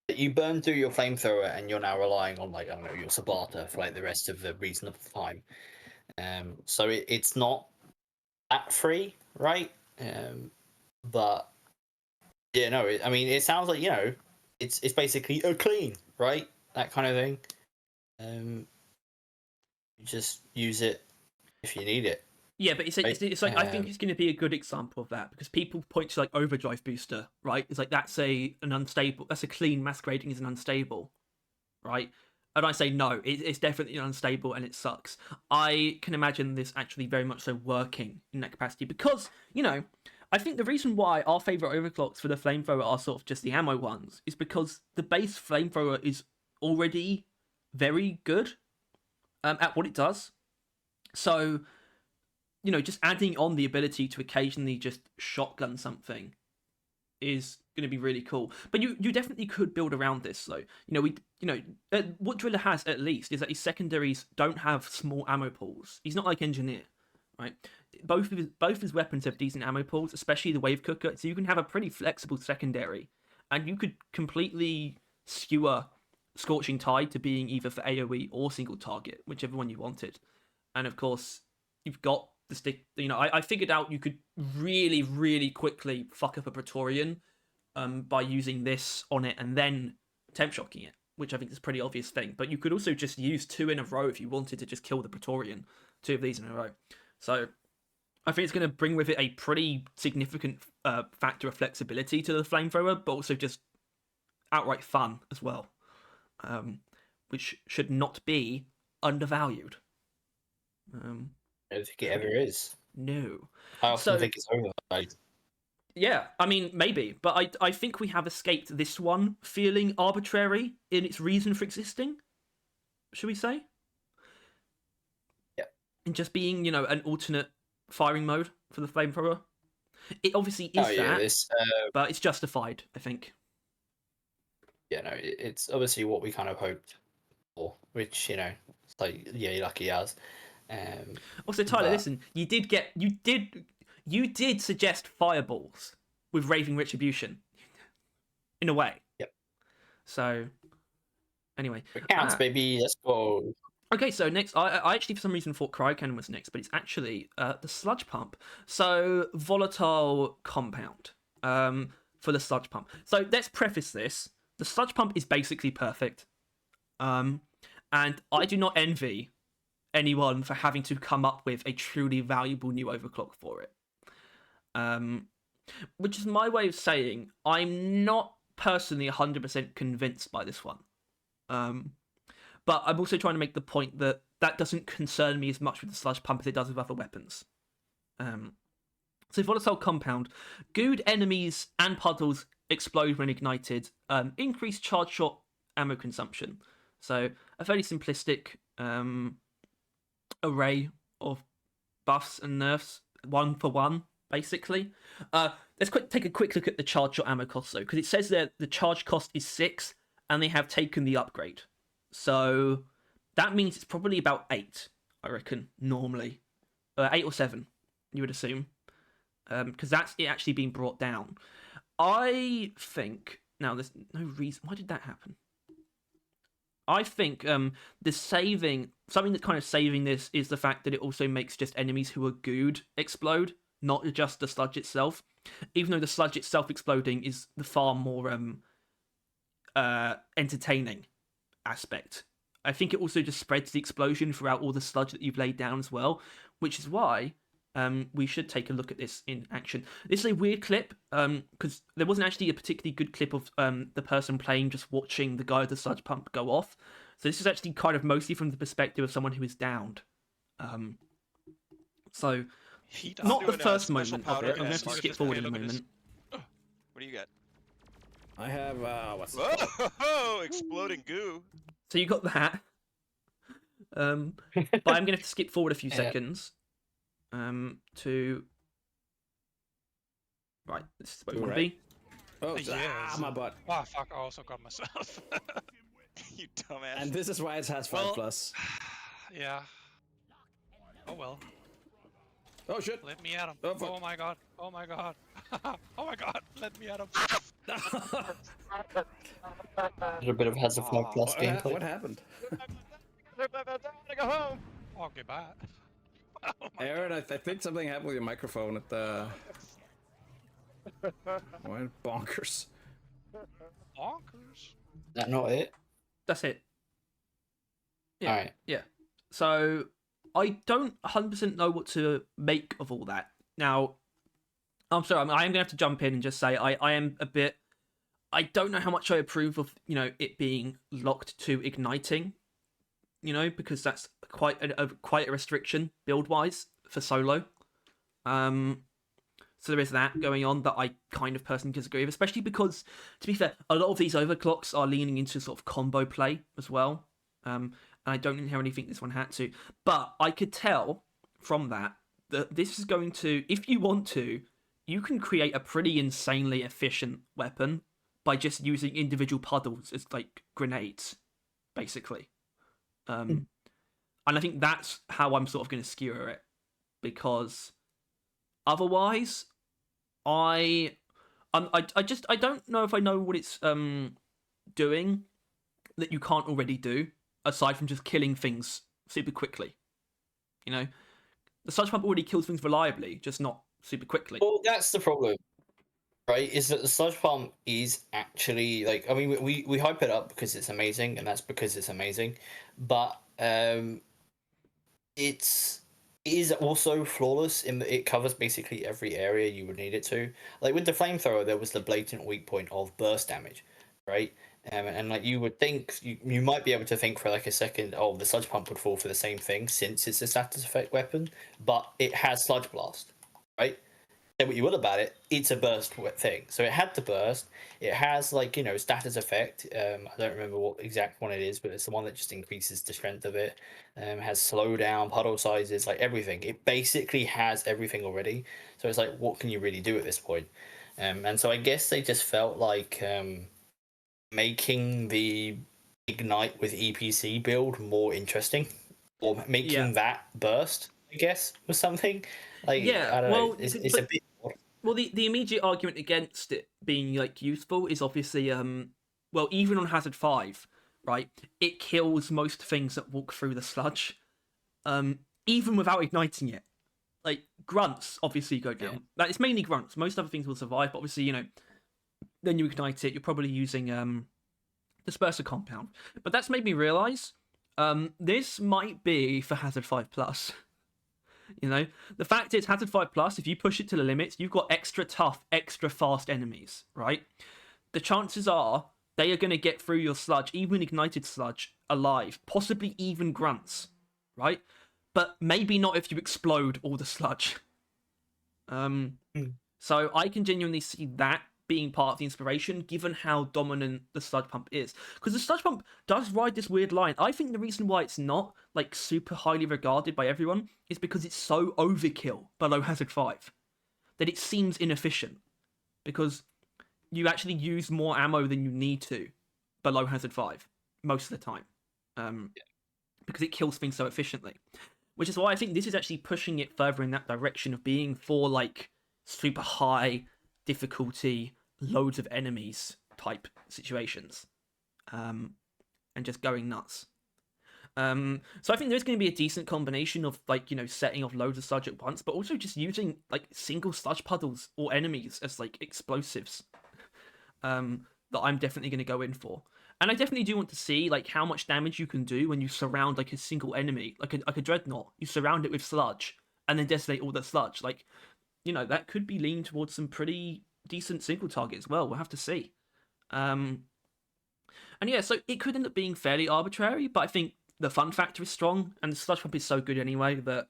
You burn through your flamethrower and you're now relying on, like, I don't know, your Sabata for like the rest of the reasonable time. So it's not that free, right? But yeah, no, I mean, it sounds like, you know, it's basically a clean, right? That kind of thing. You just use it if you need it. yeah, but it's like I think it's going to be a good example of that because people point to like Overdrive Booster, right? It's like that's a clean masquerading as an unstable, right? And I say no, it's definitely unstable and it sucks. I can imagine this actually very much so working in that capacity because, you know, I think the reason why our favourite overclocks for the flamethrower are sort of just the ammo ones is because the base flamethrower is already very good at what it does. So, you know, just adding on the ability to occasionally just shotgun something is going to be really cool. But you definitely could build around this, though. What Driller has at least is that his secondaries don't have small ammo pools. He's not like Engineer, right? Both of his weapons have decent ammo pools, especially the Wave Cooker. So you can have a pretty flexible secondary, and you could completely skewer Scorching Tide to being either for AoE or single target, whichever one you wanted. And of course, you've got the stick. You know, I figured out you could really, really quickly fuck up a Praetorian by using this on it and then temp shocking it, which I think is a pretty obvious thing. But you could also just use 2 in a row if you wanted to just kill the Praetorian, 2 of these in a row. So I think it's going to bring with it a pretty significant factor of flexibility to the flamethrower, but also just outright fun as well, which should not be undervalued. I don't think it ever is. No. I often think it's overvalued. Yeah, I mean, maybe, but I think we have escaped this one feeling arbitrary in its reason for existing, should we say? Yeah. And just being, you know, an alternate firing mode for the flamethrower. It obviously is but it's justified, I think. Yeah, no, it's obviously what we kind of hoped for, which, you know, it's like, yeah, you're lucky as. Also, Tyler, listen, you did suggest fireballs with Raving Retribution, in a way. Yep. So, anyway. It counts, baby. Let's go. Okay, so next, I actually for some reason thought Cryo Cannon was next, but it's actually the Sludge Pump. So, volatile compound. for the sludge pump. So let's preface this: the sludge pump is basically perfect, and I do not envy anyone for having to come up with a truly valuable new overclock for it. Which is my way of saying I'm not personally 100% convinced by this one. But I'm also trying to make the point that doesn't concern me as much with the sludge pump as it does with other weapons. So volatile compound, gooed enemies and puddles explode when ignited, increased charge shot ammo consumption. So a fairly simplistic array of buffs and nerfs, one for one, basically. Let's take a quick look at the charge shot ammo cost though, because it says that the charge cost is 6, and they have taken the upgrade. So that means it's probably about 8, I reckon, normally. 8 or 7, you would assume. Because that's it actually being brought down. I think... Now, there's no reason... Why did that happen? I think the saving... Something that's kind of saving this is the fact that it also makes just enemies who are gooed explode, not just the sludge itself. Even though the sludge itself exploding is the far more entertaining aspect. I think it also just spreads the explosion throughout all the sludge that you've laid down as well, which is why we should take a look at this in action. This is a weird clip, because there wasn't actually a particularly good clip of the person playing just watching the guy with the sludge pump go off. So this is actually kind of mostly from the perspective of someone who is downed. So, not the first moment of it. I'm going to have to skip forward in a moment. What do you got? I have what's it Whoa! called? Exploding goo. So you got that. But I'm going to have to skip forward a few seconds. To... Right, this is what we want to be. Oh, Yes. my butt. Oh fuck! I also got myself. You dumbass. And this is why it has 5 plus. Yeah. Oh well. Oh shit! Let me at him. Oh, fuck. Oh my god. Oh my god. Oh my god. Let me at him. A little bit of Hazard 5 plus gameplay. What happened? Go home. Okay, bye. Aaron, I think something happened with your microphone at the... Went bonkers. Bonkers. Is that not it? That's it. Yeah. Alright. Yeah. So, I don't 100% know what to make of all that. Now, I'm sorry, I am going to have to jump in and just say I am a bit... I don't know how much I approve of, it being locked to igniting, because that's quite a restriction build-wise for solo. So there is that going on that I kind of personally disagree with, especially because, to be fair, a lot of these overclocks are leaning into sort of combo play as well. And I don't inherently think this one had to. But I could tell from that this is going to, if you want to, you can create a pretty insanely efficient weapon by just using individual puddles as, like, grenades, basically. And I think that's how I'm sort of going to skewer it. Because otherwise, I don't know if I know what it's doing that you can't already do, aside from just killing things super quickly. The sludge pump already kills things reliably, just not super quickly. Well, that's the problem, right? Is that the sludge pump is actually we hype it up because it's amazing, and that's because it's amazing, but it is also flawless in that it covers basically every area you would need it to. Like with the flamethrower, there was the blatant weak point of burst damage, right? And like you would think, you might be able to think for like a second, oh, the sludge pump would fall for the same thing since it's a status effect weapon, but it has sludge blast, right? Say what you will about it, it's a burst thing. So it had to burst. It has status effect. I don't remember what exact one it is, but it's the one that just increases the strength of it. Has slowdown, puddle sizes, like everything. It basically has everything already. So it's like, what can you really do at this point? And so I guess they just felt like making the Ignite with EPC build more interesting, or making that burst, I guess, was something. Like, yeah, I don't know. It's a bit. Well, the immediate argument against it being useful is obviously even on Hazard 5, right? It kills most things that walk through the sludge, even without igniting it. like grunts obviously go down. Yeah. Like it's mainly grunts. Most other things will survive, but obviously, then you ignite it, you're probably using disperser compound. But that's made me realise this might be for Hazard 5 Plus. The fact is Hazard 5 Plus, if you push it to the limits, you've got extra tough, extra fast enemies, right? The chances are they are going to get through your sludge, even ignited sludge, alive, possibly even grunts, right? But maybe not if you explode all the sludge. So I can genuinely see that being part of the inspiration, given how dominant the sludge pump is. Because the sludge pump does ride this weird line. I think the reason why it's not like super highly regarded by everyone is because it's so overkill below Hazard 5 that it seems inefficient. Because you actually use more ammo than you need to below Hazard 5 most of the time. Because it kills things so efficiently. Which is why I think this is actually pushing it further in that direction of being for like super high difficulty, loads of enemies type situations, and just going nuts. So I think there's going to be a decent combination of like setting off loads of sludge at once, but also just using like single sludge puddles or enemies as like explosives. That I'm definitely going to go in for. And I definitely do want to see like how much damage you can do when you surround like a single enemy, like a dreadnought. You surround it with sludge and then detonate all the sludge. Like, that could be leaning towards some pretty decent single target as well. We'll have to see. And yeah, so it could end up being fairly arbitrary, but I think the fun factor is strong, and the sludge pump is so good anyway that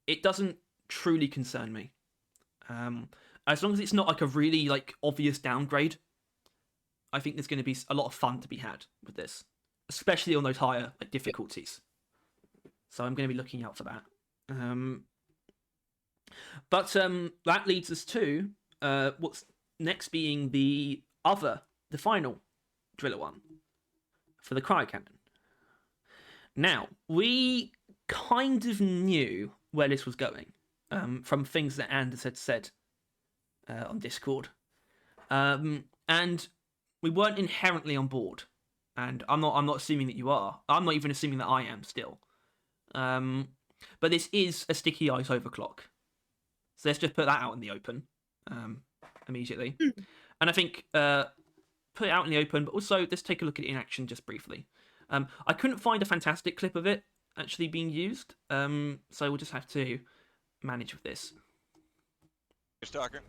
it doesn't truly concern me. As long as it's not like a really like obvious downgrade, I think there's going to be a lot of fun to be had with this, especially on those higher like difficulties. So I'm going to be looking out for that. But that leads us to what's next being the final driller one for the cryo cannon. Now, we kind of knew where this was going from things that Anders had said on Discord. And we weren't inherently on board. And I'm not assuming that you are. I'm not even assuming that I am still. But this is a sticky ice overclock. So let's just put that out in the open immediately. And I think put it out in the open, but also let's take a look at it in action just briefly. I couldn't find a fantastic clip of it actually being used, so we'll just have to manage with this. Stalker.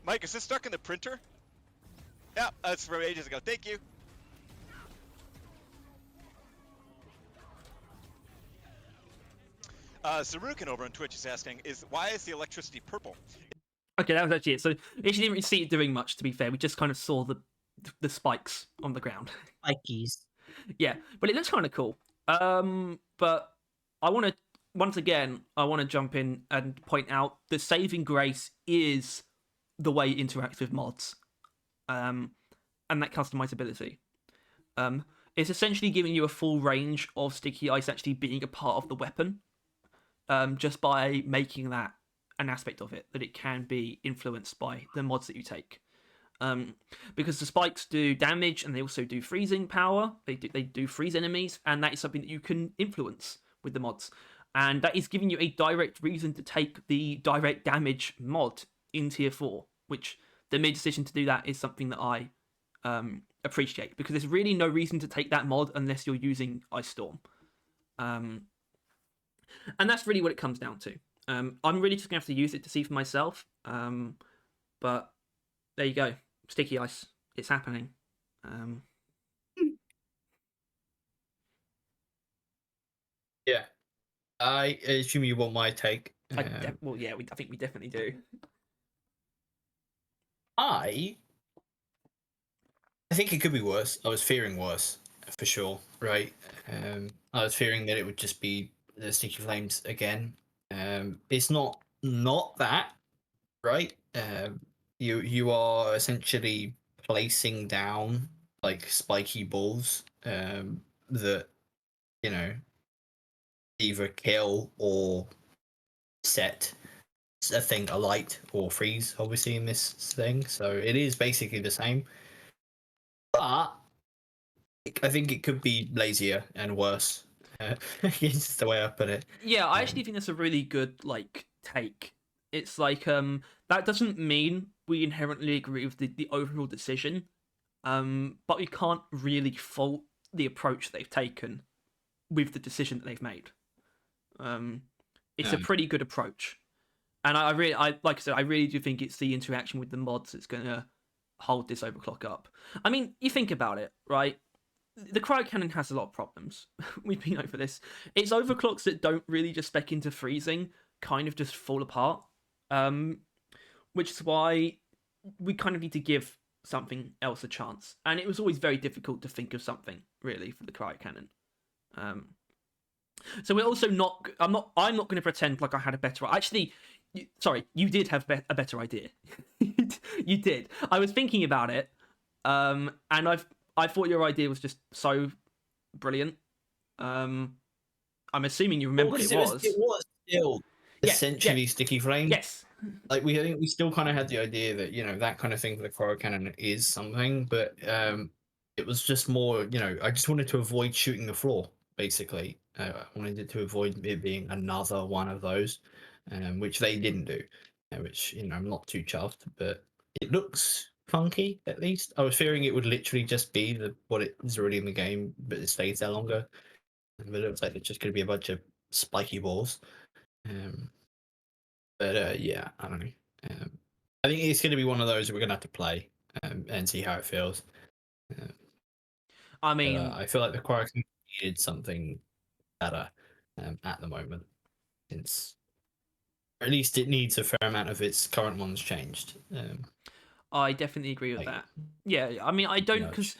Mike, is this stuck in the printer? Yeah, that's from ages ago. Thank you. Sarukan over on Twitch is asking, why is the electricity purple? Okay, that was actually it. So we actually didn't really see it doing much, to be fair. We just kind of saw the spikes on the ground. Spikies. Yeah, but it looks kind of cool. But I want to, once again, jump in and point out the saving grace is the way it interacts with mods. And that customizability. It's essentially giving you a full range of sticky ice actually being a part of the weapon. Just by making that an aspect of it, that it can be influenced by the mods that you take. Because the spikes do damage and they also do freezing power. They do freeze enemies, and that is something that you can influence with the mods. And that is giving you a direct reason to take the direct damage mod in tier 4, which the mid decision to do that is something that I appreciate, because there's really no reason to take that mod unless you're using Ice Storm. And that's really what it comes down to. I'm really just going to have to use it to see for myself. But there you go. Sticky ice. It's happening. Yeah. I assume you want my take. Well, yeah, I think we definitely do. I think it could be worse. I was fearing worse, for sure, right? I was fearing that it would just be the sticky flames again. It's not that, right? You are essentially placing down like spiky balls that either kill or set a thing alight or freeze, obviously, in this thing. So it is basically the same, but I think it could be lazier and worse. It's just the way I put it. Yeah, I actually think that's a really good like take. It's like that doesn't mean we inherently agree with the overall decision, but we can't really fault the approach they've taken with the decision that they've made. It's a pretty good approach, and I like I said, I really do think it's the interaction with the mods that's gonna hold this overclock up. I mean, you think about it, right? The cryo cannon has a lot of problems. We've been over this. Its overclocks that don't really just spec into freezing kind of just fall apart. Which is why we kind of need to give something else a chance. And it was always very difficult to think of something really for the cryo cannon. So we're also not. I'm not going to pretend like I had a better. Actually, you did have a better idea. You did. I was thinking about it, and I thought your idea was just so brilliant. I'm assuming you remember what it was. It was still essentially sticky flames. Yes. Like I think we still kind of had the idea that that kind of thing for the cryo cannon is something, but it was just more. I just wanted to avoid shooting the floor. Basically, I wanted it to avoid it being another one of those, which they didn't do. Which I'm not too chuffed, but it looks funky at least. I was fearing it would literally just be what it is already in the game, but it stays there longer. But it looks like it's just going to be a bunch of spiky balls. Yeah, I don't know. I think it's going to be one of those that we're going to have to play and see how it feels. I mean, I feel like the cryo needed something better at the moment, since or at least it needs a fair amount of its current ones changed. I definitely agree with that. Yeah, I mean, I don't, because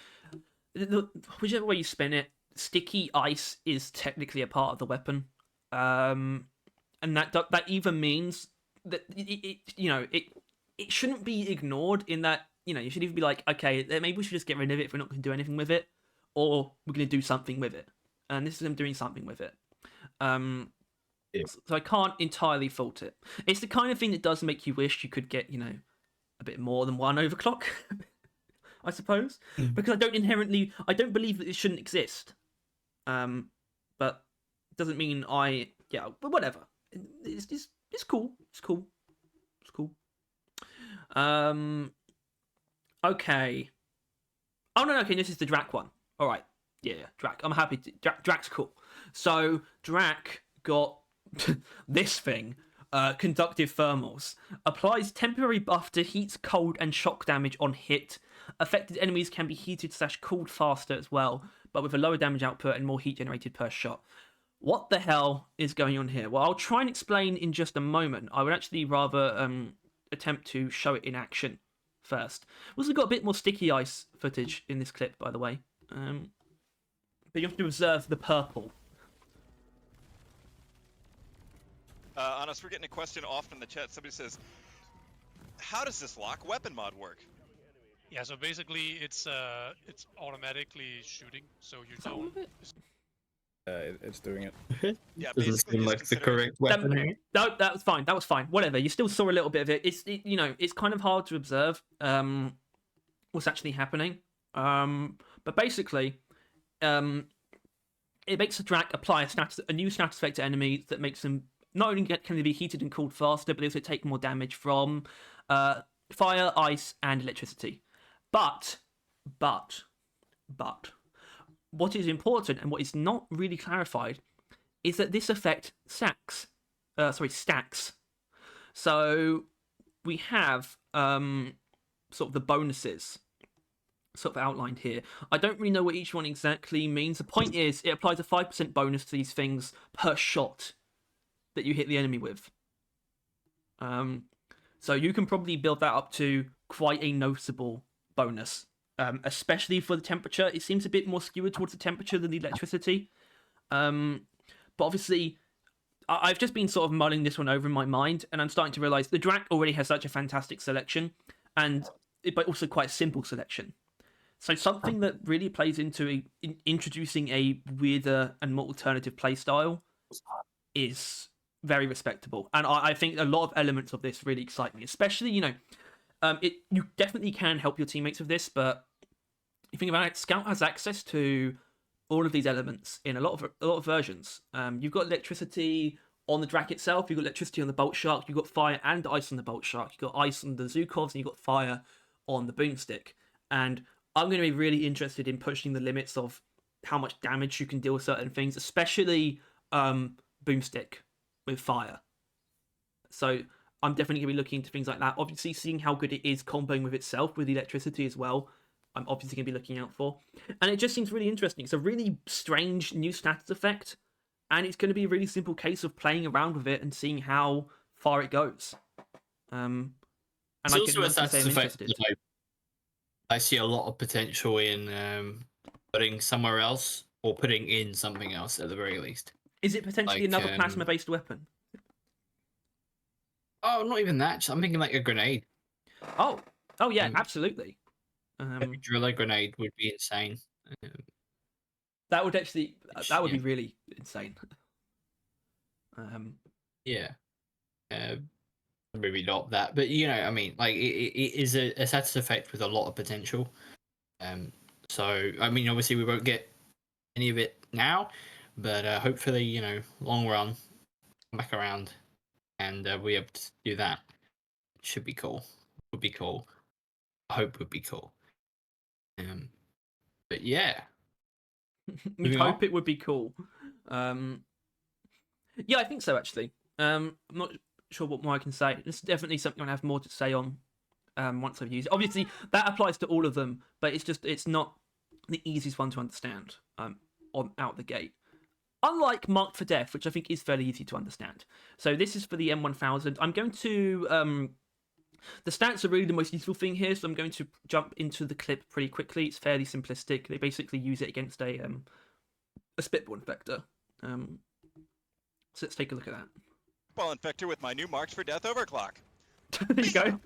whichever way you spin it, sticky ice is technically a part of the weapon, and that even means that it shouldn't be ignored. In that you should even be like, okay, maybe we should just get rid of it if we're not going to do anything with it, or we're going to do something with it. And this is them doing something with it. So I can't entirely fault it. It's the kind of thing that does make you wish you could get a bit more than one overclock, I suppose, because I don't believe that it shouldn't exist. But it doesn't mean but whatever. It's cool. It's cool. It's cool. Okay. Oh no, okay, this is the Drak one. All right. Yeah, Drak. I'm happy. Drak's cool. So Drak got this thing. Conductive thermals. Applies temporary buff to heat, cold, and shock damage on hit. Affected enemies can be heated/cooled faster as well, but with a lower damage output and more heat generated per shot. What the hell is going on here? Well, I'll try and explain in just a moment. I would actually rather attempt to show it in action first. We've also got a bit more sticky ice footage in this clip, by the way. But you have to observe the purple. Honest, we're getting a question often in the chat. Somebody says, how does this lock weapon mod work? Yeah, so basically it's automatically shooting, so you don't. It's doing it. Yeah, Doesn't seem like the correct weapon. No, that was fine. That was fine. Whatever. You still saw a little bit of it. It's kind of hard to observe what's actually happening. But basically, it makes the Drak apply a new status effect to enemies that makes them not only can they be heated and cooled faster, but they also take more damage from fire, ice, and electricity. But what is important and what is not really clarified is that this effect stacks. So we have sort of the bonuses sort of outlined here. I don't really know what each one exactly means. The point is, it applies a 5% bonus to these things per shot that you hit the enemy with. So you can probably build that up to quite a noticeable bonus, especially for the temperature. It seems a bit more skewed towards the temperature than the electricity. But obviously, I've just been sort of mulling this one over in my mind, and I'm starting to realise the Drak already has such a fantastic selection, but also quite a simple selection. So something that really plays into introducing a weirder and more alternative playstyle is very respectable. And I think a lot of elements of this really excite me, especially, you definitely can help your teammates with this, but you think about it, Scout has access to all of these elements in a lot of versions. You've got electricity on the Drak itself. You've got electricity on the Bolt Shark. You've got fire and ice on the Bolt Shark. You've got ice on the Zukovs, and you've got fire on the Boomstick. And I'm going to be really interested in pushing the limits of how much damage you can deal with certain things, especially Boomstick with fire. So I'm definitely going to be looking into things like that. Obviously, seeing how good it is comboing with itself with electricity as well, I'm obviously going to be looking out for. And it just seems really interesting. It's a really strange new status effect, and it's going to be a really simple case of playing around with it and seeing how far it goes. And It's I also can a honestly say status I'm effect interested. that I see a lot of potential in putting somewhere else or putting in something else at the very least. Is it potentially like, another plasma-based weapon? Oh, not even that. I'm thinking like a grenade. Oh yeah, absolutely. A driller grenade would be insane. That would actually be Yeah. really insane. Yeah. Maybe not that, but you know, I mean, like it is a status effect with a lot of potential. So I mean, obviously we won't get any of it now, but hopefully, you know, long run, come back around, and we'll be able to do that. Should be cool. Would be cool. I hope would be cool. But yeah, You'd Moving hope on. it would be cool. Yeah, I think so actually. I'm not sure what more I can say. It's definitely something I have more to say on once I've used it. Obviously, that applies to all of them, but it's not the easiest one to understand on out the gate. Unlike Marked for Death, which I think is fairly easy to understand. So this is for the M1000. I'm going to the stats are really the most useful thing here, so I'm going to jump into the clip pretty quickly. It's fairly simplistic. They basically use it against a Spitball Infector. So let's take a look at that. Ball Infector with my new Marks for Death overclock. There you go.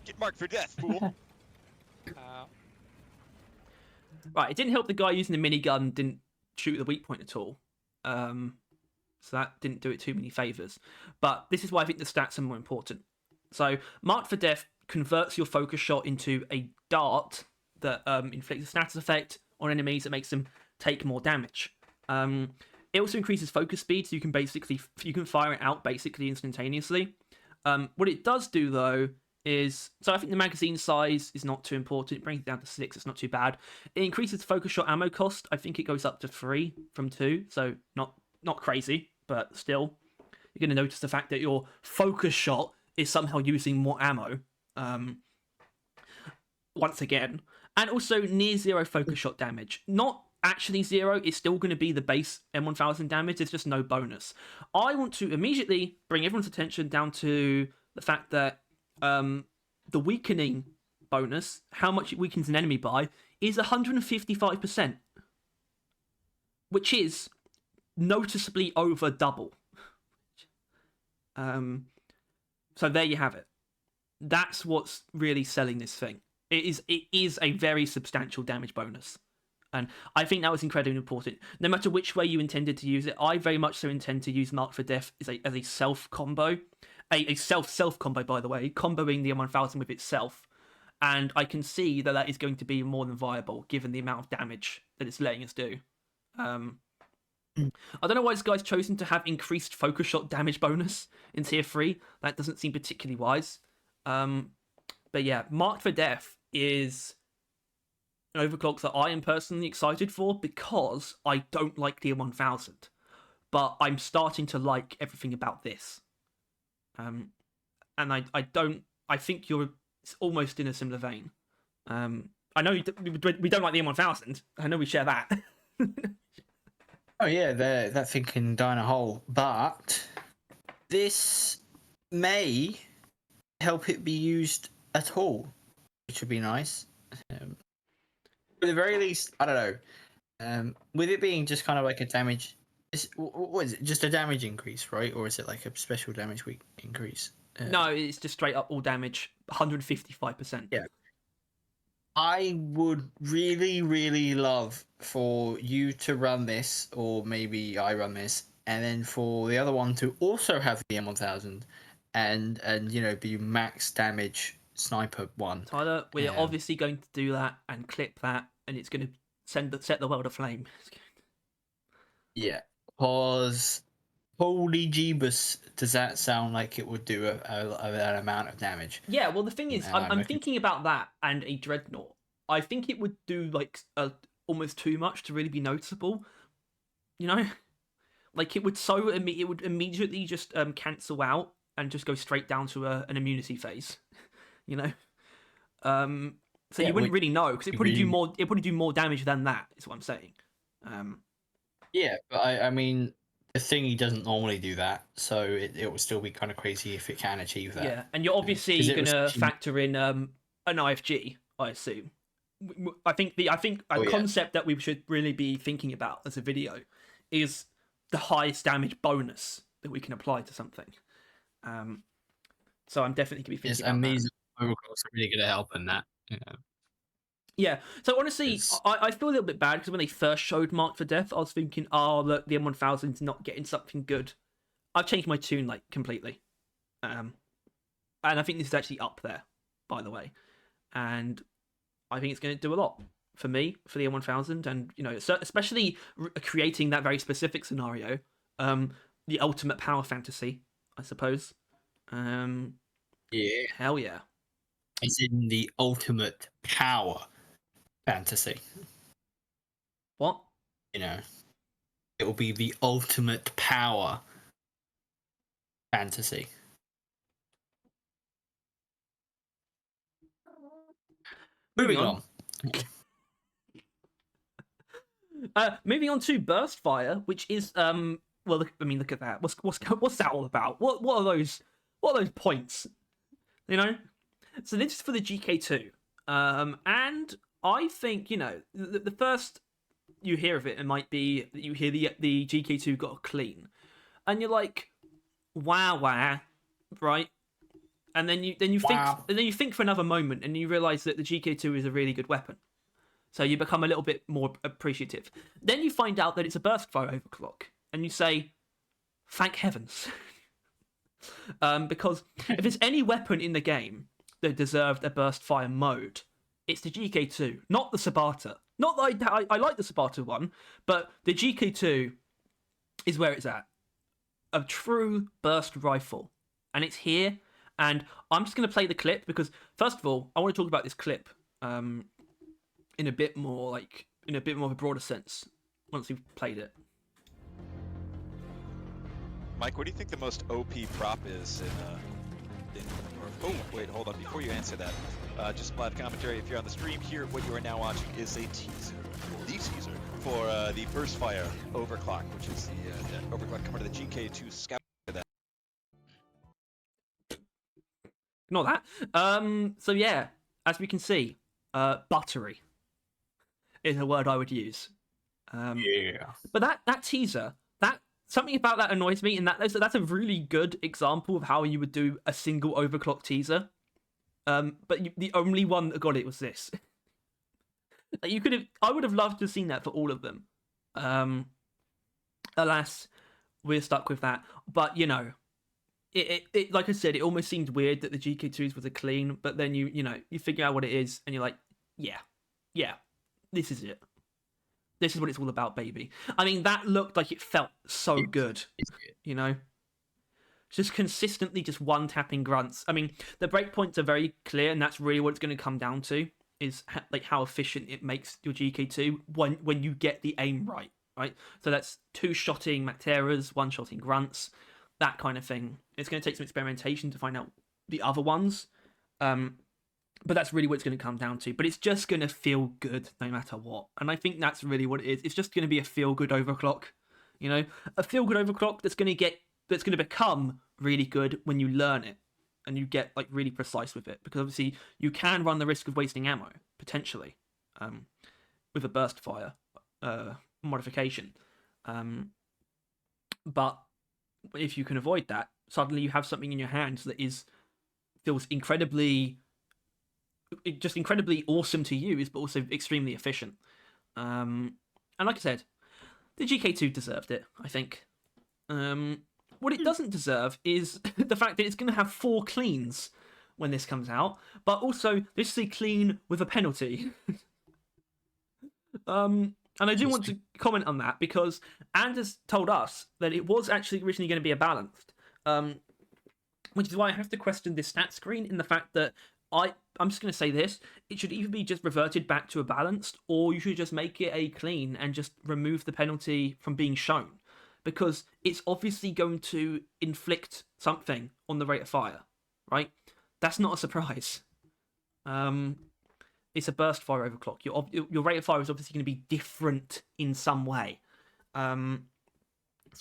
Get marked for death, fool. Right, it didn't help the guy using the minigun didn't shoot the weak point at all. So that didn't do it too many favours. But this is why I think the stats are more important. So, Marked for Death converts your focus shot into a dart that inflicts a status effect on enemies that makes them take more damage. It also increases focus speed, so you can fire it out basically instantaneously. What it does do though is, so I think the magazine size is not too important. It brings it down to 6. It's not too bad. It increases focus shot ammo cost. I think it goes up to 3 from 2, so not crazy, but still, you're going to notice the fact that your focus shot is somehow using more ammo. Once again, and also near zero focus shot damage. Not actually zero, it's still going to be the base M1000 damage, it's just no bonus. I want to immediately bring everyone's attention down to the fact that the weakening bonus, how much it weakens an enemy by, is 155%, which is noticeably over double. So there you have it. That's what's really selling this thing. It is a very substantial damage bonus. And I think that was incredibly important. No matter which way you intended to use it, I very much so intend to use Marked for Death as a self combo. A self combo, by the way, comboing the M1000 with itself. And I can see that that is going to be more than viable, given the amount of damage that it's letting us do. I don't know why this guy's chosen to have increased focus shot damage bonus in tier 3. That doesn't seem particularly wise. But yeah, Marked for Death is an overclock that I am personally excited for because I don't like the M1000. But I'm starting to like everything about this. And I think you're almost in a similar vein. I know we don't like the M1000. I know we share that. Oh yeah, that thing can die in a hole, but this may help it be used at all, which would be nice. At the very least, I don't know. With it being just kind of like a damage, what is it? Just a damage increase, right? Or is it like a special damage increase? No, it's just straight up all damage, 155%. Yeah. I would really, really love for you to run this, or maybe I run this, and then for the other one to also have the M1000, and you know, be max damage sniper one. Tyler, we're obviously going to do that and clip that, and it's going to set the world aflame. Yeah, because holy jeebus, does that sound like it would do an amount of damage? Yeah, well, the thing is, And I'm thinking about that and a dreadnought. I think it would do like almost too much to really be noticeable. You know, like it would it would immediately just cancel out and just go straight down to an immunity phase. You know, so Yeah, you wouldn't really know because it probably do really- more. It probably do more damage than that. Is what I'm saying. Yeah, but I mean, the thingy doesn't normally do that, so it will still be kind of crazy if it can achieve that. Yeah, and you're obviously 'Cause it was gonna actually- factor in an IFG, I assume. I think a yeah. concept that we should really be thinking about as a video is the highest damage bonus that we can apply to something. So I'm definitely gonna be Yes, thinking and about that. these overclocks are really going to help in that. Yeah, so honestly, It's- I feel a little bit bad because when they first showed Mark for Death, I was thinking, oh, look, the M1000's not getting something good. I've changed my tune like completely, and I think this is actually up there, by the way, and I think it's going to do a lot for me for the M1000, and you know, so especially creating that very specific scenario, the ultimate power fantasy, I suppose. Yeah, Hell yeah. it's in the ultimate power fantasy. What? You know, it will be the ultimate power fantasy. Moving on. Moving on to Burst Fire, which is well, look at that. What's that all about? What are those points? You know, so this is for the GK2, and I think you know the first you hear of it, it might be that you hear the GK2 got a clean, and you're like, wow, right? And then you Wow. think for another moment, and you realize that the GK2 is a really good weapon. So you become a little bit more appreciative. Then you find out that it's a burst fire overclock, and you say, "Thank heavens!" Because if there's any weapon in the game that deserved a burst fire mode, it's the GK2, not the Sabata. Not that I like the Sabata one, but the GK2 is where it's at. A true burst rifle, and it's here. And I'm just going to play the clip because, first of all, I want to talk about this clip in a bit more of a broader sense once we've played it. Mike, what do you think the most OP prop is oh, wait, hold on. Before you answer that, just some live commentary. If you're on the stream here, what you are now watching is a teaser, for the Burst Fire Overclock, which is the Overclock coming to the GK2 Scout. Ignore that. So yeah, as we can see, buttery is a word I would use. Yeah. But that teaser, that something about that annoys me, and that's a really good example of how you would do a single overclock teaser. But the only one that got it was this. I would have loved to have seen that for all of them. Alas, we're stuck with that. But you know, it like I said, it almost seemed weird that the GK2s was a clean, but then you figure out what it is, and you're like, yeah, this is it. This is what it's all about, baby. I mean, that looked like it felt so good, you know? Just consistently just one-tapping grunts. I mean, the breakpoints are very clear, and that's really what it's going to come down to, is like how efficient it makes your GK2 when you get the aim right? So that's two-shotting Macteras, one-shotting grunts, that kind of thing. It's going to take some experimentation to find out the other ones. But that's really what it's going to come down to. But it's just going to feel good no matter what. And I think that's really what it is. It's just going to be a feel-good overclock. You know? A feel-good overclock that's going to become really good when you learn it. And you get like really precise with it. Because obviously you can run the risk of wasting ammo, potentially. With a burst fire modification. But if you can avoid that, suddenly you have something in your hands that feels incredibly awesome to use, but also extremely efficient. And like I said, the GK2 deserved it, I think. What it doesn't deserve is the fact that it's going to have 4 cleans when this comes out, but also this is a clean with a penalty. And I do want to comment on that because Anders told us that it was actually originally going to be a balanced, which is why I have to question this stat screen in the fact that I'm just going to say this: it should either be just reverted back to a balanced, or you should just make it a clean and just remove the penalty from being shown, because it's obviously going to inflict something on the rate of fire, right? That's not a surprise. It's a burst fire overclock. Your rate of fire is obviously going to be different in some way. So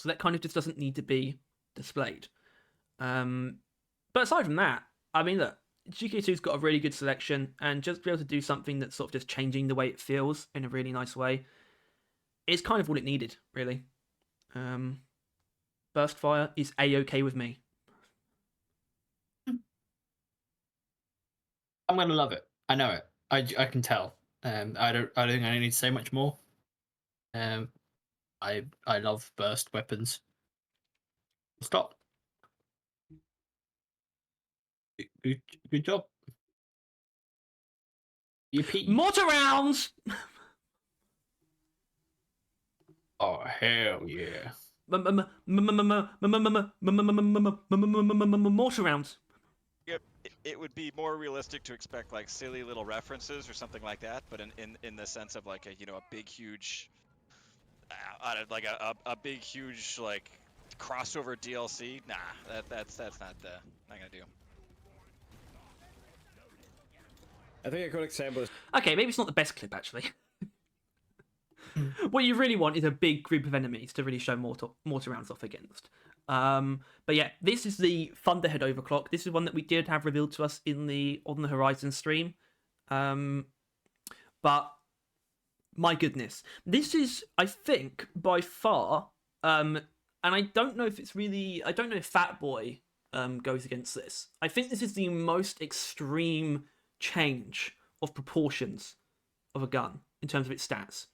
that kind of just doesn't need to be displayed. But aside from that, I mean, look, GK2's got a really good selection, and just be able to do something that's sort of just changing the way it feels in a really nice way is kind of all it needed, really. Burst fire is A-okay with me. I'm gonna love it. I know it. I can tell. I don't think I need to say much more. I love burst weapons. Stop. Good job. Yippee. Mortar rounds! Oh hell yeah. Mortar rounds. Yep, it would be more realistic to expect like silly little references or something like that, but in the sense of like a big huge, like a big huge like crossover DLC. Nah, that's not gonna do. I think a good example is Okay, maybe it's not the best clip actually. What you really want is a big group of enemies to really show mortar rounds off against. But yeah, this is the Thunderhead overclock. This is one that we did have revealed to us in the On the Horizon stream. But my goodness, this is, I think, by far, and I don't know if it's really, I don't know if Fat Boy goes against this. I think this is the most extreme change of proportions of a gun in terms of its stats.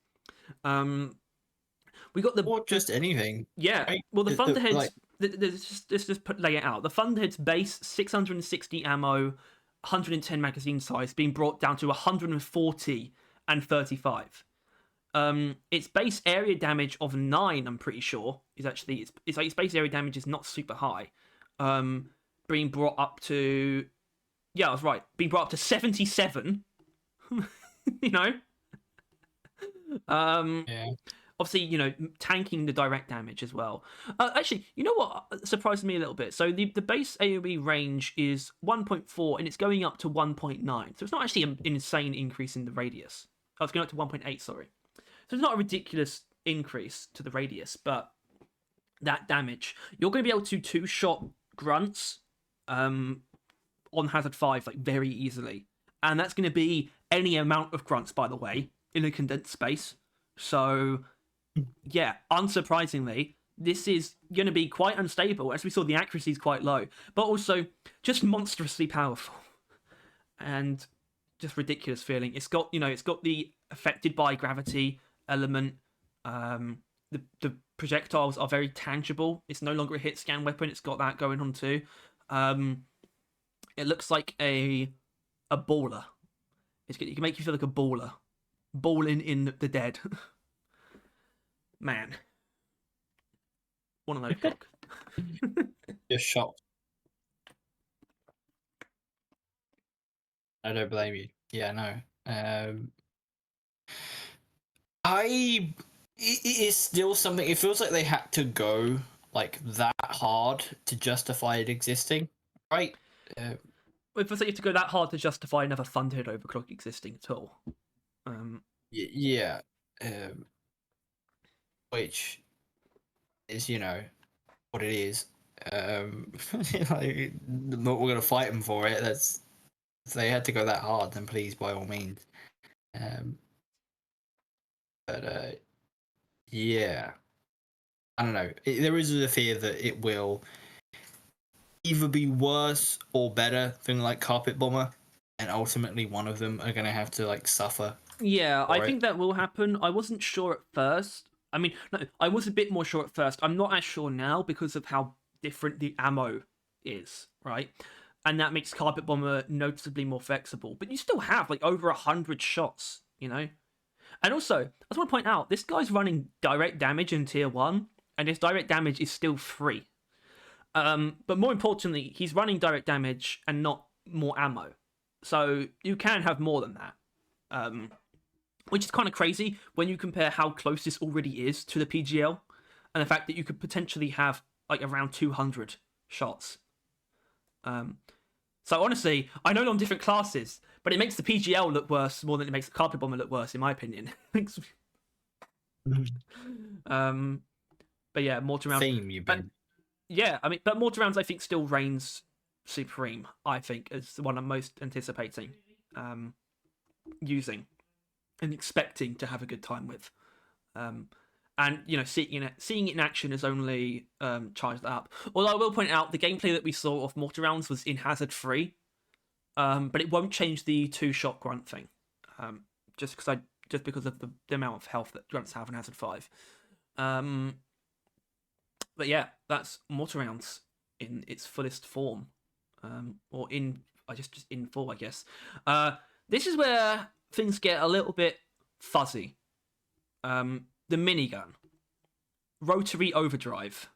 We got the Or just anything. yeah. Right? Well, the Thunderhead's like- let's just lay it out. The Thunderhead's base 660 ammo, 110 magazine size, being brought down to 140 and 35. Its base area damage of 9, I'm pretty sure, is actually it's like its base area damage is not super high. Being brought up to I was right. Being brought up to 77. You know. Yeah. Obviously, tanking the direct damage as well. Actually, you know what surprised me a little bit? So the base AoE range is 1.4 and it's going up to 1.9. So it's not actually an insane increase in the radius. Oh, it's going up to 1.8, sorry. So it's not a ridiculous increase to the radius, but that damage. You're going to be able to two-shot grunts on Hazard 5 like very easily. And that's going to be any amount of grunts, by the way, in a condensed space. So yeah, unsurprisingly, this is going to be quite unstable. As we saw, the accuracy is quite low, but also just monstrously powerful and just ridiculous feeling. It's got, it's got the affected by gravity element. The projectiles are very tangible. It's no longer a hit scan weapon. It's got that going on too. It looks like a baller. It can make you feel like a baller. Balling in the dead. Man. One of those clock. Just shocked. I don't blame you. Yeah, no. It is still something. It feels like they had to go like that hard to justify it existing, right? It feels like you have to go that hard to justify another Thunderhead overclock existing at all. Yeah. Which is, what it is. Like, we're gonna fight them for it. That's if they had to go that hard, then please, by all means. But yeah, I don't know. There is a fear that it will either be worse or better than like Carpet Bomber, and ultimately one of them are gonna have to like suffer. Yeah, I think that will happen. I wasn't sure at first. I mean, no, I was a bit more sure at first. I'm not as sure now because of how different the ammo is, right? And that makes Carpet Bomber noticeably more flexible. But you still have like over 100 shots, And also, I just want to point out, this guy's running direct damage in tier 1, and his direct damage is still 3. But more importantly, he's running direct damage and not more ammo. So you can have more than that. Which is kind of crazy when you compare how close this already is to the PGL, and the fact that you could potentially have like around 200 shots. So honestly, I know they're on different classes, but it makes the PGL look worse more than it makes the Carpet Bomber look worse, in my opinion. But yeah, mortar rounds. Theme you've been. Yeah, I mean, but mortar rounds I think still reigns supreme. I think is the one I'm most anticipating using and expecting to have a good time with. And you know, seeing it in action has only charged that up. Although I will point out the gameplay that we saw of mortar rounds was in hazard free, but it won't change the 2-shot grunt thing, just because of the amount of health that grunts have in hazard 5. But yeah, that's mortar rounds in its fullest form, or just in full, I guess. This is where things get a little bit fuzzy. The minigun, rotary overdrive.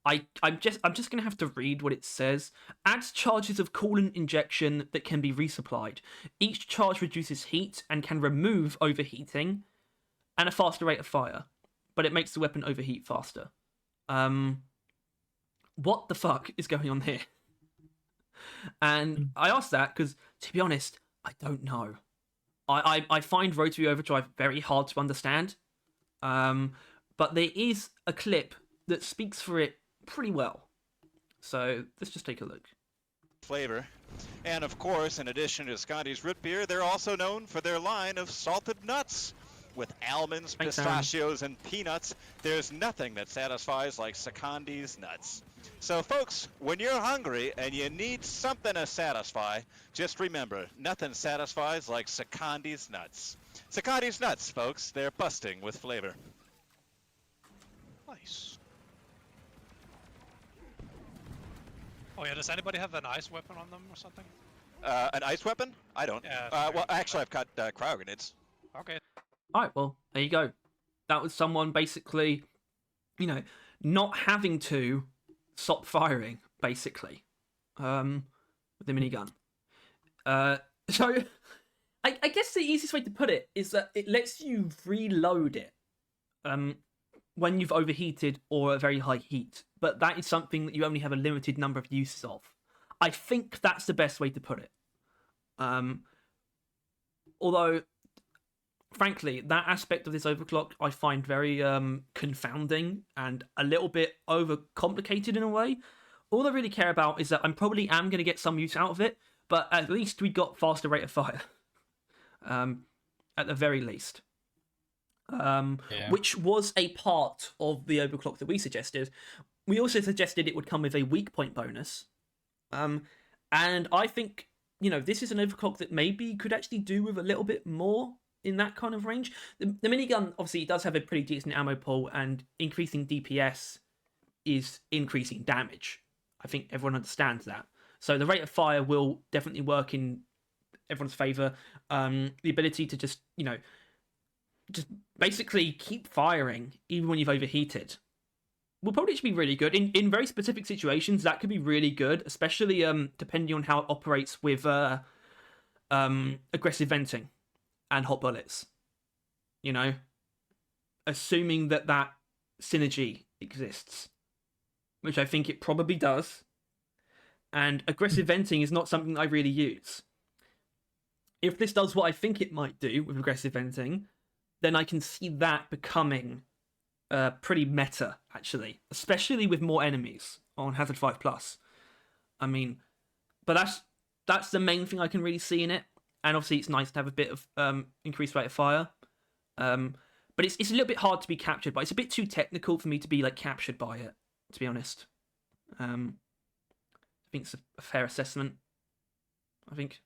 I'm just gonna have to read what it says. Adds charges of coolant injection that can be resupplied. Each charge reduces heat and can remove overheating, and a faster rate of fire, but it makes the weapon overheat faster. What the fuck is going on here? And I asked that because, to be honest, I don't know. I find rotary overdrive very hard to understand. But there is a clip that speaks for it pretty well. So let's just take a look. Flavor. And of course, in addition to Scotty's root beer, they're also known for their line of salted nuts. With almonds, Thanks, pistachios, and peanuts, there's nothing that satisfies like Secondi's nuts. So folks, when you're hungry and you need something to satisfy, just remember, nothing satisfies like Secondi's nuts. Secondi's nuts, folks, they're busting with flavor. Nice. Oh yeah, does anybody have an ice weapon on them or something? An ice weapon? I don't. Yeah, Well, actually, I've got cryo grenades. Okay. Alright, well, there you go. That was someone basically, you know, not having to stop firing, basically, with the minigun. So, I guess the easiest way to put it is that it lets you reload it when you've overheated or at very high heat, but that is something that you only have a limited number of uses of. I think that's the best way to put it. Although, frankly, that aspect of this overclock I find very confounding and a little bit overcomplicated in a way. All I really care about is that I probably am going to get some use out of it, but at least we got faster rate of fire. At the very least. Which was a part of the overclock that we suggested. We also suggested it would come with a weak point bonus. And I think, you know, this is an overclock that maybe could actually do with a little bit more in that kind of range. The minigun, obviously, does have a pretty decent ammo pool, and increasing DPS is increasing damage. I think everyone understands that. So the rate of fire will definitely work in everyone's favour. The ability to just, you know, just basically keep firing even when you've overheated will probably be really good. In very specific situations, that could be really good, especially depending on how it operates with aggressive venting and hot bullets. You know, assuming that synergy exists, which I think it probably does. And aggressive venting is not something I really use. If this does what I think it might do with aggressive venting, then I can see that becoming pretty meta, actually, especially with more enemies on Hazard 5+. I mean, but that's the main thing I can really see in it. And obviously it's nice to have a bit of increased rate of fire. But it's a little bit hard to be captured by. It's a bit too technical for me to be like captured by it, to be honest. I think it's a fair assessment. I think.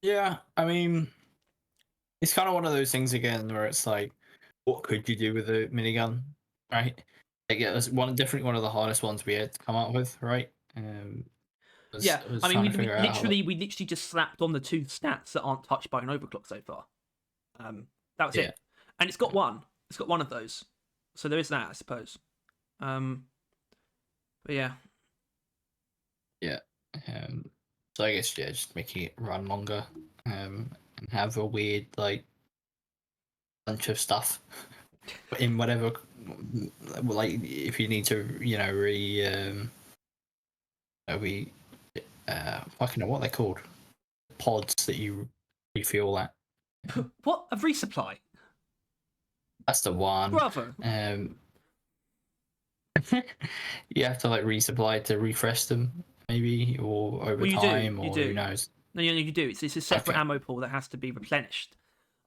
Yeah, I mean, it's kind of one of those things again where it's like, what could you do with a minigun, right? Like, it was definitely one of the hardest ones we had to come up with, right? Yeah, I mean, we literally just slapped on the 2 stats that aren't touched by an overclock so far. That was it. And it's got one. It's got one of those. So there is that, I suppose. But yeah. Yeah. So I guess just making it run longer. And have a weird like bunch of stuff in whatever, like if you need to, fucking know what they're called, pods that you refuel at. What? A resupply? That's the one. Bravo. You have to like resupply to refresh them, maybe, or over time, or who knows. No, you do. It's a separate ammo pool that has to be replenished.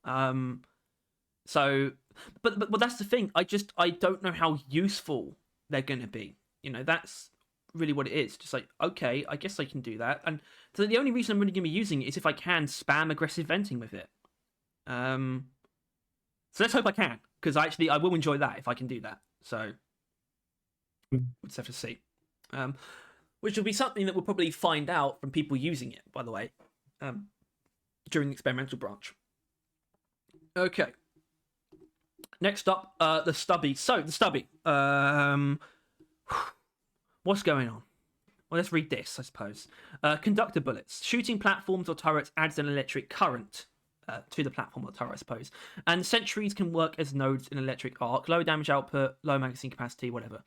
So, but that's the thing. I don't know how useful they're going to be. That's really what it is. Just like, okay, I guess I can do that. And so the only reason I'm really going to be using it is if I can spam aggressive venting with it. So let's hope I can, because I will enjoy that if I can do that. So we'll just have to see. Which will be something that we'll probably find out from people using it, by the way, during the experimental branch. Okay. Next up, the Stubby. So, the Stubby. What's going on? Well, let's read this, I suppose. Conductor bullets. Shooting platforms or turrets adds an electric current to the platform or turret, I suppose. And sentries can work as nodes in electric arc. Low damage output, low magazine capacity, whatever.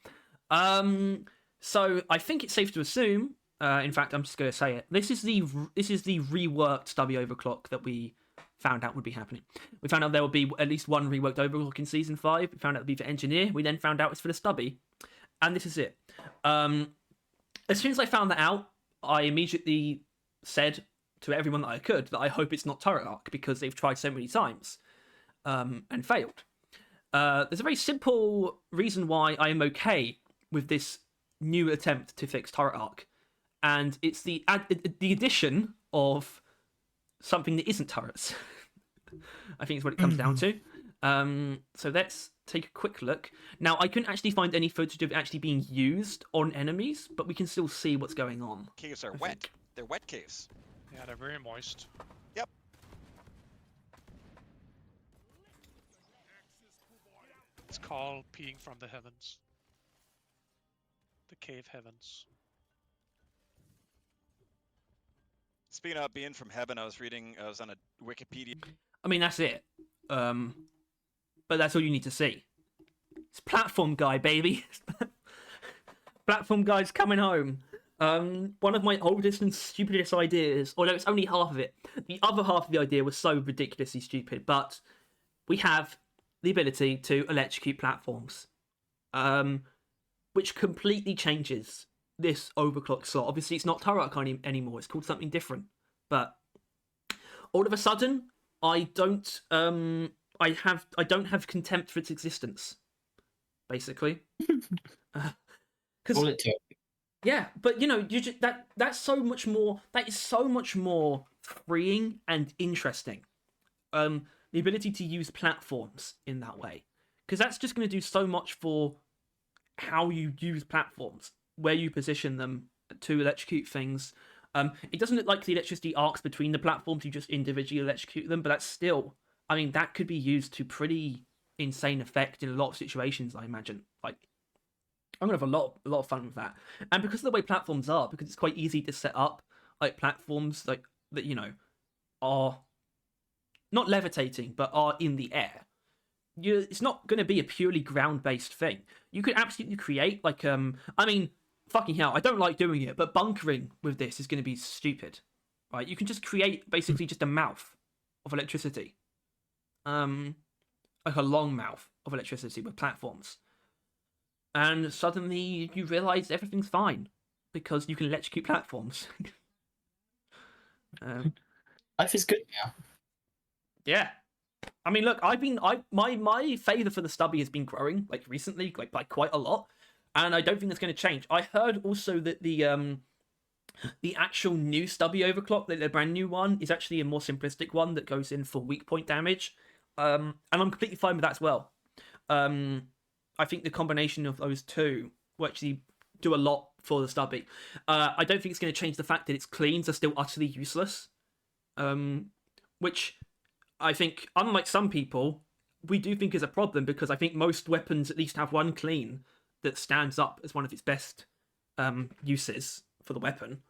So I think it's safe to assume. In fact, I'm just going to say it. This is the reworked Stubby overclock that we found out would be happening. We found out there would be at least one reworked overclock in season 5. We found out it would be for engineer. We then found out it's for the Stubby, and this is it. As soon as I found that out, I immediately said to everyone that I could that I hope it's not turret arc, because they've tried so many times and failed. There's a very simple reason why I am okay with this new attempt to fix turret arc, and it's the addition of something that isn't turrets. I think is what it comes down to. So let's take a quick look. Now, I couldn't actually find any footage of it actually being used on enemies, but we can still see what's going on. Caves are wet. They're wet caves. Yeah, they're very moist. Yep. It's called peeing from the heavens. The cave heavens. Speaking of being from heaven, I was on a Wikipedia. I mean, that's it. But that's all you need to see. It's Platform Guy, baby. Platform Guy's coming home. One of my oldest and stupidest ideas, although it's only half of it. The other half of the idea was so ridiculously stupid, but we have the ability to electrocute platforms, which completely changes this overclock slot. Obviously, it's not turret anymore. It's called something different. But all of a sudden, I don't have contempt for its existence. Basically, Call it to. Yeah, but you just that's so much more. That is so much more freeing and interesting. The ability to use platforms in that way, because that's just going to do so much for how you use platforms, where you position them to electrocute things. It doesn't look like the electricity arcs between the platforms. You just individually electrocute them, but that's still. I mean, that could be used to pretty insane effect in a lot of situations. I imagine. Like, I'm gonna have a lot of fun with that, and because of the way platforms are, because it's quite easy to set up like platforms like that, are not levitating but are in the air. It's not going to be a purely ground-based thing. You could absolutely create like I mean, fucking hell, I don't like doing it, but bunkering with this is going to be stupid, right? You can just create basically just a mouth of electricity, like a long mouth of electricity with platforms. And suddenly you realise everything's fine because you can electrocute platforms. Life is good now. Yeah, I mean, look, my favour for the Stubby has been growing like recently, like by quite a lot, and I don't think that's going to change. I heard also that the actual new Stubby overclock, the brand new one, is actually a more simplistic one that goes in for weak point damage, and I'm completely fine with that as well. I think the combination of those two will actually do a lot for the Stubby. I don't think it's going to change the fact that its cleans are still utterly useless, which I think, unlike some people, we do think is a problem because I think most weapons at least have one clean that stands up as one of its best uses for the weapon.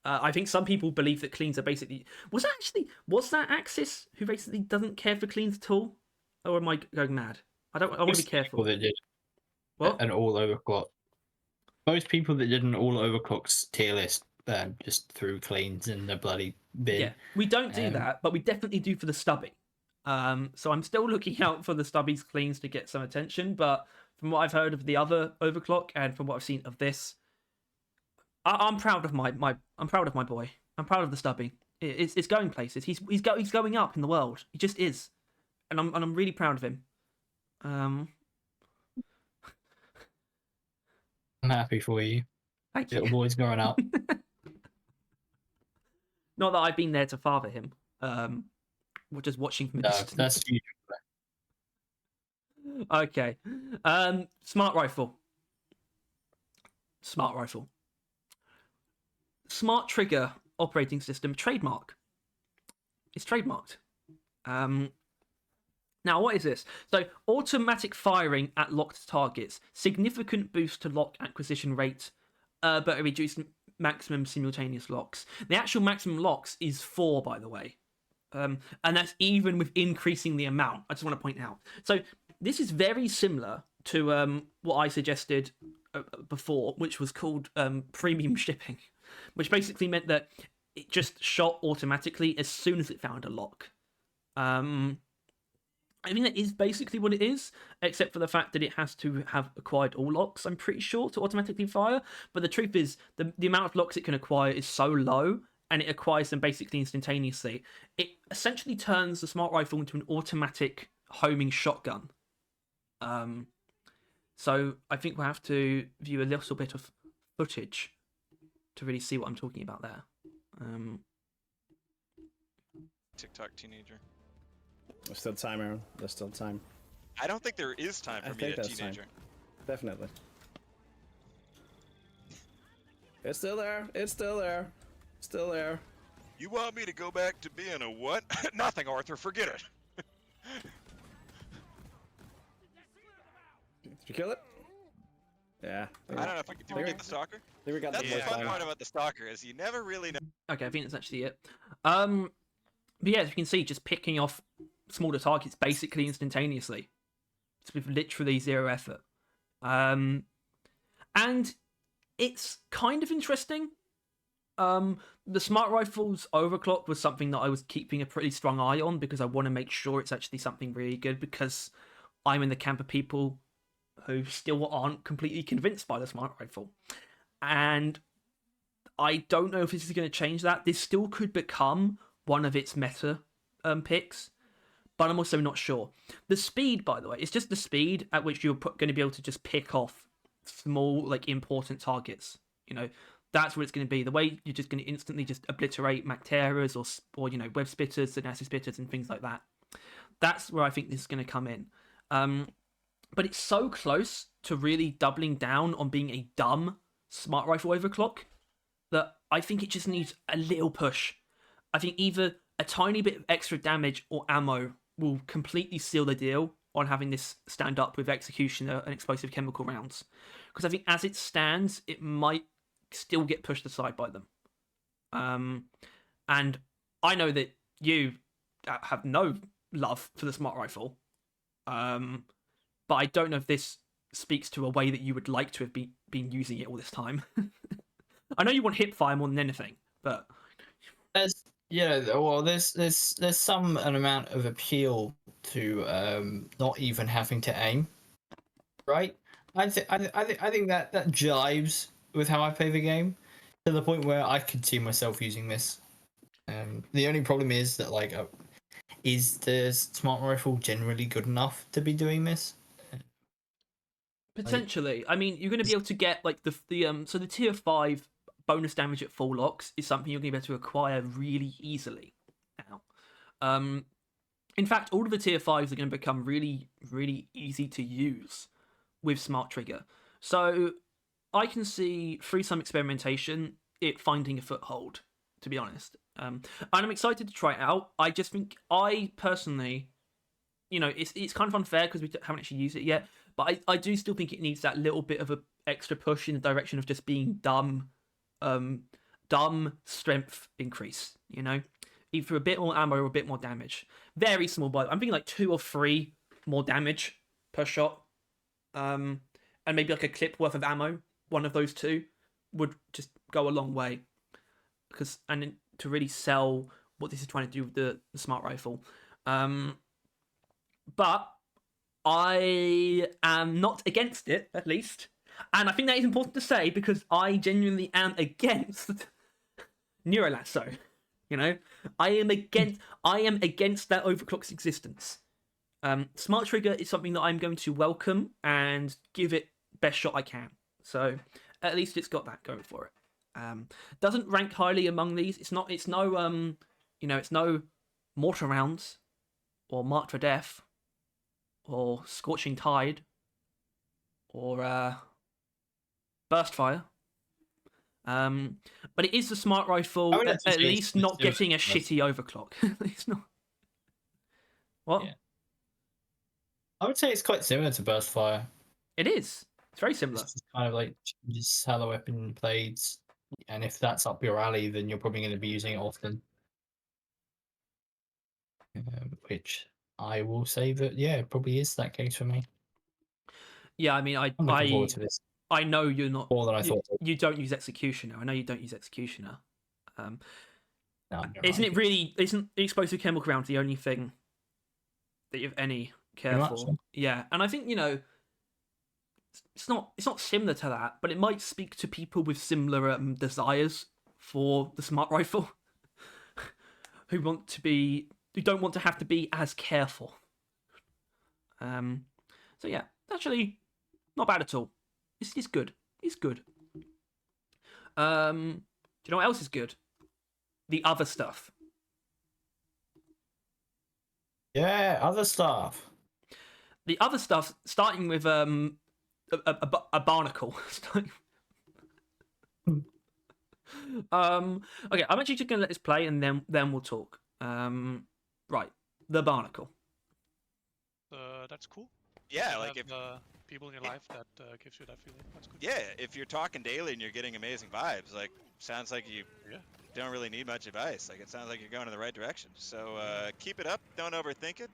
I think some people believe that cleans are basically... Was that Axis who basically doesn't care for cleans at all? Or am I going mad? I want to be careful. That did What? an all overclock. Most people that did an all overclocks tier list just threw cleans in the bloody bin. Yeah, we don't do that, but we definitely do for the Stubby. So I'm still looking out for the Stubby's cleans to get some attention, but from what I've heard of the other overclock and from what I've seen of this, I'm proud of I'm proud of my boy. I'm proud of the Stubby. It's going places. He's going up in the world. He just is, and I'm really proud of him. I'm happy for you. Thank you. Little boy's growing up. Not that I've been there to father him. We're just watching from a No, distance. that's huge. Okay. Smart rifle. Smart trigger operating system trademark. It's trademarked. Now, what is this? So, automatic firing at locked targets. Significant boost to lock acquisition rate, but a reduced maximum simultaneous locks. The actual maximum locks is 4, by the way. And that's even with increasing the amount. I just want to point out. So, this is very similar to what I suggested before, which was called premium shipping, which basically meant that it just shot automatically as soon as it found a lock. I think that is basically what it is, except for the fact that it has to have acquired all locks, I'm pretty sure, to automatically fire. But the truth is, the amount of locks it can acquire is so low, and it acquires them basically instantaneously. It essentially turns the smart rifle into an automatic homing shotgun. So I think we'll have to view a little bit of footage to really see what I'm talking about there. TikTok teenager. There's still time, Aaron. There's still time. I don't think there is time for me, a teenager. Definitely. It's still there. It's still there. Still there. You want me to go back to being a what? Nothing, Arthur. Forget it. Did you kill it? Yeah. I don't know if we did we get the stalker? We got That's the the fun time. part about the stalker is you never really know. Okay, I think that's actually it. But yeah, as you can see, just picking off smaller targets basically instantaneously. It's with literally zero effort. And it's kind of interesting. The smart rifle's overclock was something that I was keeping a pretty strong eye on because I want to make sure it's actually something really good, because I'm in the camp of people who still aren't completely convinced by the smart rifle. And I don't know if this is going to change that. This still could become one of its meta picks, but I'm also not sure. The speed, by the way, it's just the speed at which you're going to be able to just pick off small, like, important targets. You know, that's what it's going to be. The way you're just going to instantly just obliterate Macteras or you know, web spitters and acid spitters and things like that. That's where I think this is going to come in. But it's so close to really doubling down on being a dumb smart rifle overclock that I think it just needs a little push. I think either a tiny bit of extra damage or ammo will completely seal the deal on having this stand up with executioner and explosive chemical rounds. Because I think as it stands, it might still get pushed aside by them. And I know that you have no love for the smart rifle. But I don't know if this speaks to a way that you would like to have been using it all this time. I know you want hip fire more than anything, but There's some an amount of appeal to not even having to aim, right? I think that jives with how I play the game to the point where I could see myself using this. The only problem is that, like, is the smart rifle generally good enough to be doing this? potentially. I mean, you're going to be able to get like the tier 5 bonus damage at full locks is something you're going to be able to acquire really easily now. In fact, all of the tier 5s are going to become really, really easy to use with Smart Trigger. So I can see, through some experimentation, it finding a foothold, to be honest. And I'm excited to try it out. I just think I personally, it's kind of unfair because we haven't actually used it yet, but I do still think it needs that little bit of a extra push in the direction of just being dumb strength increase, either a bit more ammo or a bit more damage. Very small, but I'm thinking like 2 or 3 more damage per shot, and maybe like a clip worth of ammo. One of those 2 would just go a long way, and to really sell what this is trying to do with the smart rifle. But I am not against it, at least. And I think that is important to say because I genuinely am against Neurolasso. I am against that overclock's existence. Smart Trigger is something that I'm going to welcome and give it best shot I can. So at least it's got that going for it. Doesn't rank highly among these. It's no mortar rounds or marked for death or scorching tide or burst fire. But it is the smart rifle, at least not getting a shitty overclock. It's not. What? Yeah. I would say it's quite similar to burst fire. It is. It's very similar. It's just kind of like changes how the weapon plays, and if that's up your alley, then you're probably going to be using it often. Which I will say that it probably is that case for me. Yeah, I mean, I'm looking forward to this. I know you're not more than I thought. You don't use Executioner. I know you don't use Executioner. No, isn't explosive chemical rounds the only thing that you have any care for? Yeah, and I think it's not similar to that, but it might speak to people with similar desires for the smart rifle, who don't want to have to be as careful. So yeah, actually, not bad at all. It's good. It's good. Do you know what else is good? The other stuff. Yeah, other stuff. The other stuff, starting with a barnacle. Okay, I'm actually just gonna let this play and then we'll talk. Right, the barnacle. That's cool. Yeah, You like have, if people in your life that gives you that feeling. That's good. yeah, if you're talking daily and you're getting amazing vibes, like sounds like you don't really need much advice. Like it sounds like you're going in the right direction. So keep it up, don't overthink it,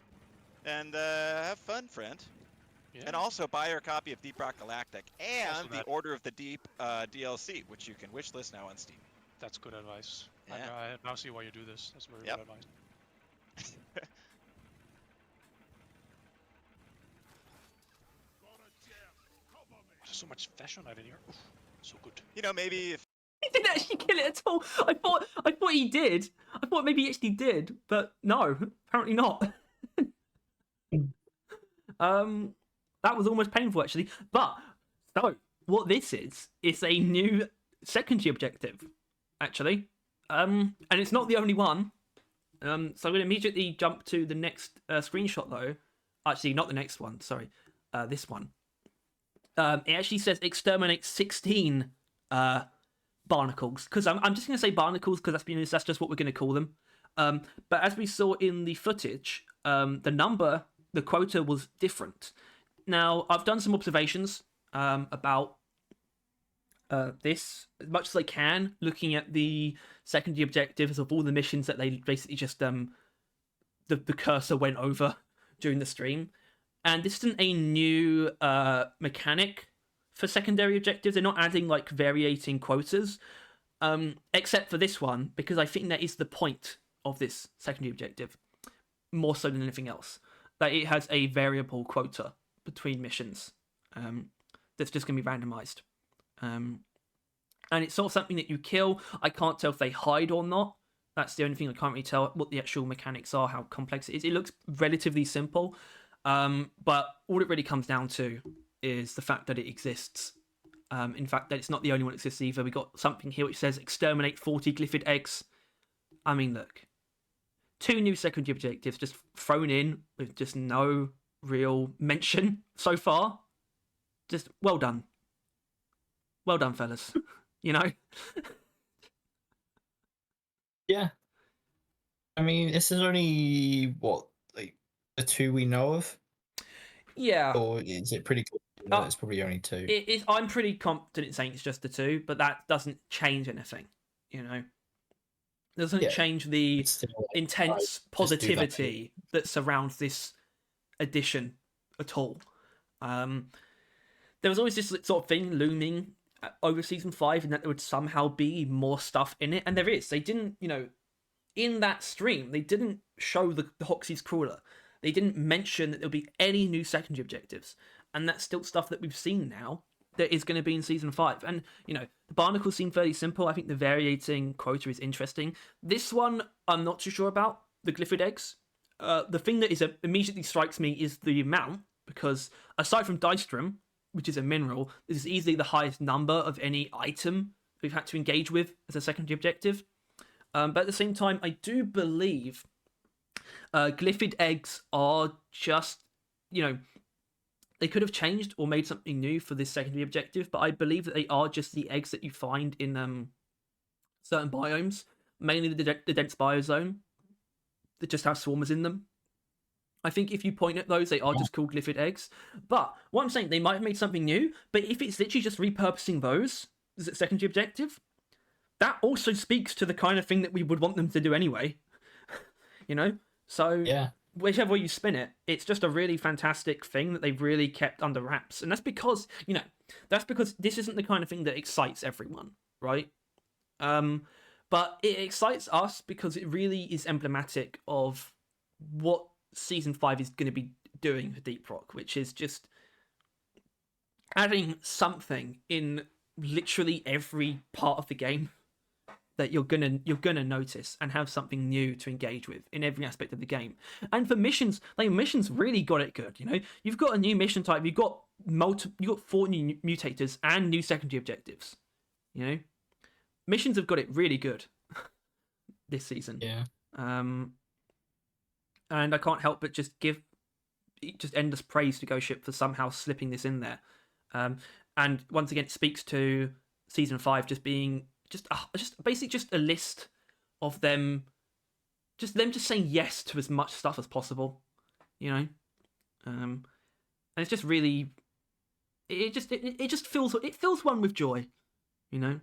and have fun, friend. Yeah. And also buy your copy of Deep Rock Galactic and Also the that. Order of the Deep DLC, which you can wishlist now on Steam. That's good advice. Yeah. I now see why you do this. That's very Yep. good advice. There's so much fashion out in here. Oof, so good. You know, maybe if He didn't actually kill it at all. I thought he did. I thought maybe he actually did, but no, apparently not. That was almost painful actually. But so what this is a new secondary objective, actually. And it's not the only one. So I'm gonna immediately jump to the next screenshot though. Actually, not the next one. Sorry, this one. It actually says exterminate 16 barnacles, because I'm just going to say barnacles because that's just what we're going to call them. But as we saw in the footage, the quota was different. Now, I've done some observations about this as much as I can, looking at the secondary objectives of all the missions that they basically just the cursor went over during the stream. And this isn't a new mechanic for secondary objectives. They're not adding like variating quotas, except for this one, because I think that is the point of this secondary objective, more so than anything else. That it has a variable quota between missions that's just going to be randomized. And it's sort of something that you kill. I can't tell if they hide or not. That's the only thing I can't really tell what the actual mechanics are, how complex it is. It looks relatively simple. But all it really comes down to is the fact that it exists. In fact, that it's not the only one that exists either. We got something here which says exterminate 40 glyphid eggs. I mean, look, 2 new secondary objectives just thrown in with just no real mention so far. Just well done, fellas. Yeah, I mean, this is only what, like, the two we know of, Yeah, or is it pretty clear that it's probably only two? I'm pretty confident in saying it's just the two, but that doesn't change anything. You know, it doesn't Yeah, change the It's still, like, intense just do that. positivity that surrounds this edition at all. There was always this sort of thing looming over season 5, and that there would somehow be more stuff in it, and there is. They didn't, in that stream, they didn't show the Hoxie's crawler. They didn't mention that there'll be any new secondary objectives, and that's still stuff that we've seen now that is going to be in season 5. And the barnacles seem fairly simple. I think the variating quota is interesting. This one, I'm not too sure about the glyphid eggs. The thing that immediately strikes me is the amount, because aside from Dystrom, which is a mineral, this is easily the highest number of any item we've had to engage with as a secondary objective. But at the same time, I do believe glyphid eggs are just, they could have changed or made something new for this secondary objective, but I believe that they are just the eggs that you find in certain biomes, mainly the dense biozone, that just have swarmers in them. I think if you point at those, they are just called glyphid eggs. But what I'm saying, they might have made something new, but if it's literally just repurposing those as a secondary objective, that also speaks to the kind of thing that we would want them to do anyway. So Yeah. whichever way you spin it, it's just a really fantastic thing that they've really kept under wraps. And that's because, this isn't the kind of thing that excites everyone, right? But it excites us because it really is emblematic of what season 5 is going to be doing for Deep Rock, which is just adding something in literally every part of the game that you're gonna notice and have something new to engage with in every aspect of the game. And for missions, missions really got it good. You've got a new mission type, you've got 4 new mutators and new secondary objectives. Missions have got it really good this season. Yeah. And I can't help but just give endless praise to Ghost Ship for somehow slipping this in there. And once again, it speaks to season 5 just being just basically just a list of them just saying yes to as much stuff as possible, and it's just really it just fills one with joy, it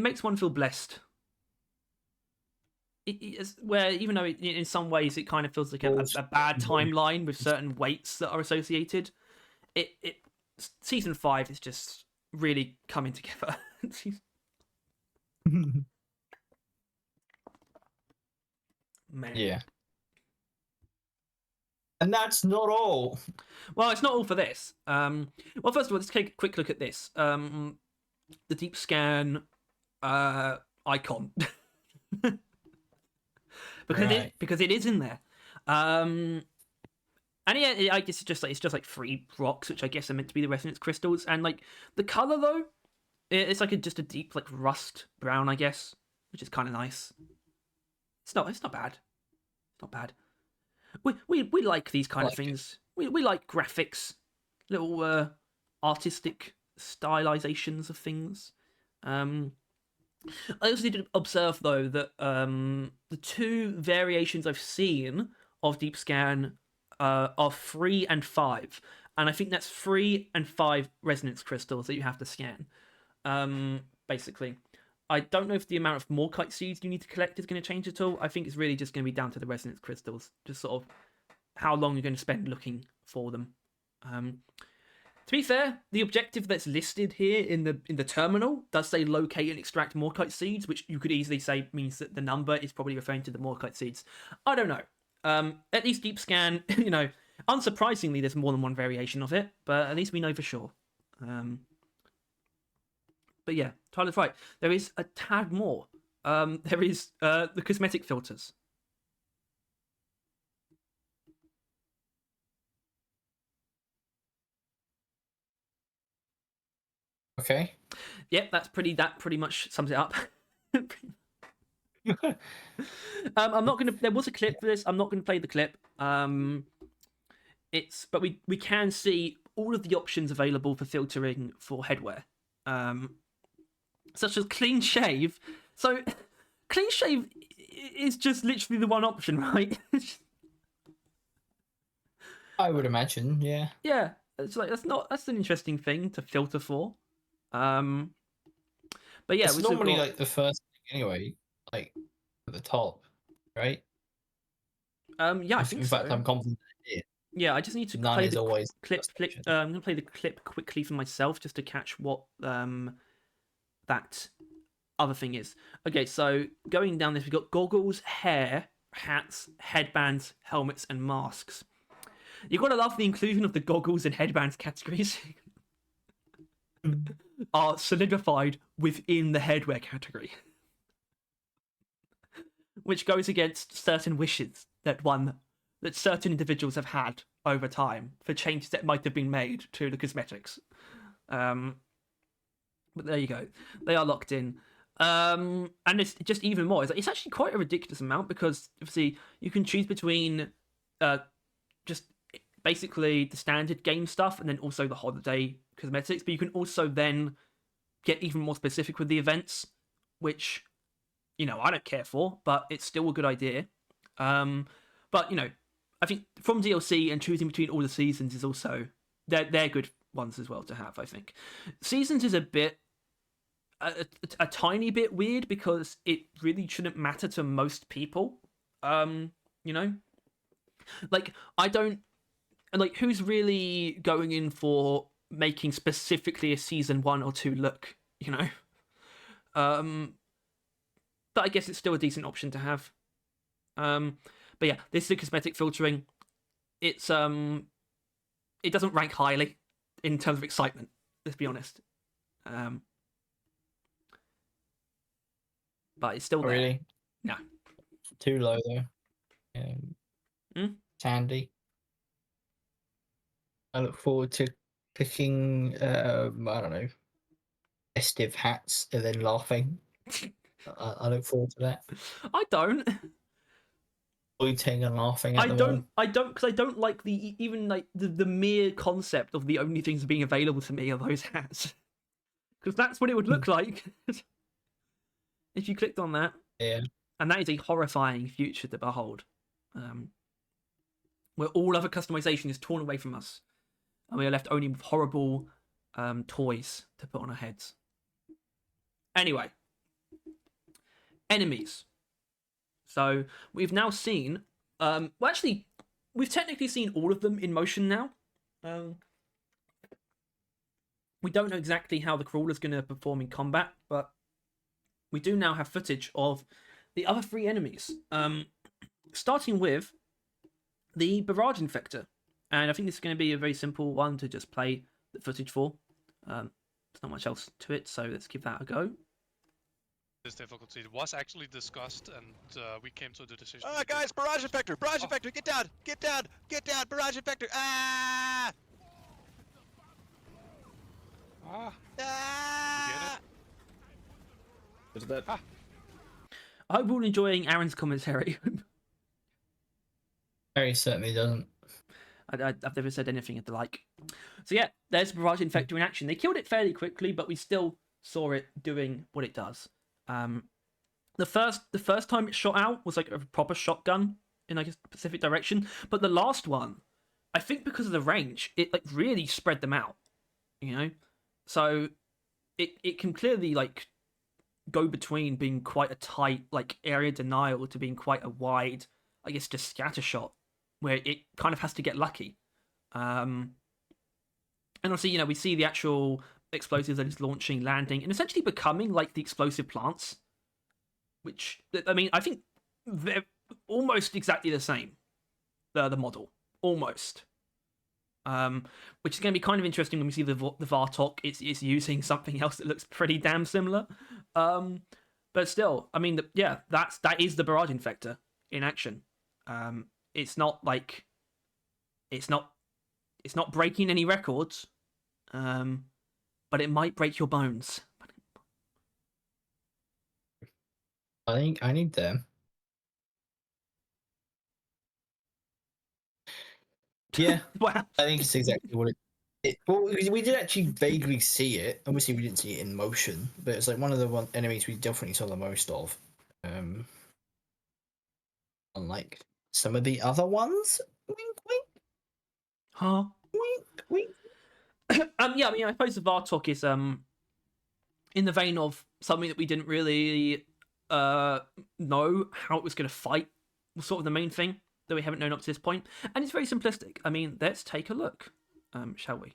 makes one feel blessed. Where even though in some ways it kind of feels like a bad timeline with certain weights that are associated, it season 5 is just really coming together. Man. Yeah. And that's not all. Well, it's not all for this. Well, first of all, let's take a quick look at this. The deep scan icon. Because it is in there. And yeah, I guess it's just like 3 rocks, which I guess are meant to be the resonance crystals. And like the color though, it's like just a deep like rust brown, I guess, which is kind of nice. It's not bad. It's not bad. We like these kind of things. We like graphics, little artistic stylizations of things. I also did observe though that the 2 variations I've seen of deep scan are 3 and 5, and I think that's 3 and 5 resonance crystals that you have to scan. Basically, I don't know if the amount of Morkite seeds you need to collect is going to change at all. I think it's really just going to be down to the resonance crystals, just sort of how long you're going to spend looking for them. To be fair, the objective that's listed here in the terminal does say locate and extract Morkite seeds, which you could easily say means that the number is probably referring to the Morkite seeds. I don't know. At least deep scan, unsurprisingly, there's more than one variation of it, but at least we know for sure. But yeah, Tyler's right. There is a tad more. There is the cosmetic filters. Okay. Yep, that pretty much sums it up. I'm not gonna. There was a clip for this. I'm not gonna play the clip. But we can see all of the options available for filtering for headwear, such as clean shave. So, clean shave it's just literally the one option, right? I would imagine, yeah. Yeah, it's like that's an interesting thing to filter for. But yeah, It's we've still normally got- like the first thing anyway, like at the top, right? yeah, I think In fact, so. I'm confident it Yeah, I just need to None play is the always the clip. first option. I'm gonna play the clip quickly for myself just to catch what that other thing is. Okay, so going down this, we've got goggles, hair, hats, headbands, helmets, and masks. You've got to love the inclusion of the goggles and headbands categories are solidified within the headwear category, which goes against certain wishes that certain individuals have had over time for changes that might have been made to the cosmetics. But there you go, they are locked in. And it's just even more. It's actually quite a ridiculous amount because obviously you can choose between just basically the standard game stuff and then also the holiday cosmetics, but you can also then get even more specific with the events, which, you know, I don't care for, but it's still a good idea. But, you know, I think from DLC and choosing between all the seasons is also, they're good ones as well to have, I think. Seasons is a bit, a tiny bit weird because it really shouldn't matter to most people. You know? Like, I don't, and like, who's really going in for making specifically a season 1 or 2 look, you know? But I guess it's still a decent option to have. But yeah, this is a cosmetic filtering. It's it doesn't rank highly in terms of excitement, let's be honest. But it's still there. Really? No. Too low though. Sandy. I look forward to picking, I don't know, festive hats and then laughing. I look forward to that. I don't. Pointing and laughing at I them don't, because I don't like even like the mere concept of the only things being available to me are those hats. Because that's what it would look like if you clicked on that. Yeah. And that is a horrifying future to behold. Where all other customization is torn away from us. And we are left only with horrible toys to put on our heads. Anyway. Enemies. So we've now seen... well, actually, we've technically seen all of them in motion now. We don't know exactly how the crawler's going to perform in combat, but we do now have footage of the other 3 enemies. Starting with the Barrage Infector. And I think this is going to be a very simple one to just play the footage for. There's not much else to it, so let's give that a go. This difficulty it was actually discussed, and we came to the decision. Guys, Barrage Infector! Barrage Infector, get down! Get down! Get down! Barrage Infector! Ah! Ah, Ah! Is that? I hope you're all enjoying Aaron's commentary. Very certainly doesn't. I've never said anything at the like. So yeah, there's Barrage Infector in action. They killed it fairly quickly, but we still saw it doing what it does. The first time it shot out was like a proper shotgun in like a specific direction, but the last one, I think because of the range, it like really spread them out, you know. So it can clearly like go between being quite a tight like area denial to being quite a wide, I guess, just scatter shot where it kind of has to get lucky. And obviously, you know, we see the actual explosives that it's launching, landing, and essentially becoming like the explosive plants, which, I mean, I think they're almost exactly the same, the model, almost. Which is going to be kind of interesting when we see the Vartok. It's using something else that looks pretty damn similar. But still, I mean, that is the Barrage Infector in action. It's not like it's not breaking any records, but it might break your bones. I think I need them. Yeah, Wow. I think it's exactly what it. Well, we did actually vaguely see it. Obviously, we didn't see it in motion, but it's like one of the enemies we definitely saw the most of. unlike some of the other ones. Wink, wink, Huh? wink, wink. Yeah, I mean, I suppose the Vartok is in the vein of something that we didn't really know how it was going to fight. Was sort of the main thing that we haven't known up to this point, and it's very simplistic. I mean, let's take a look, shall we?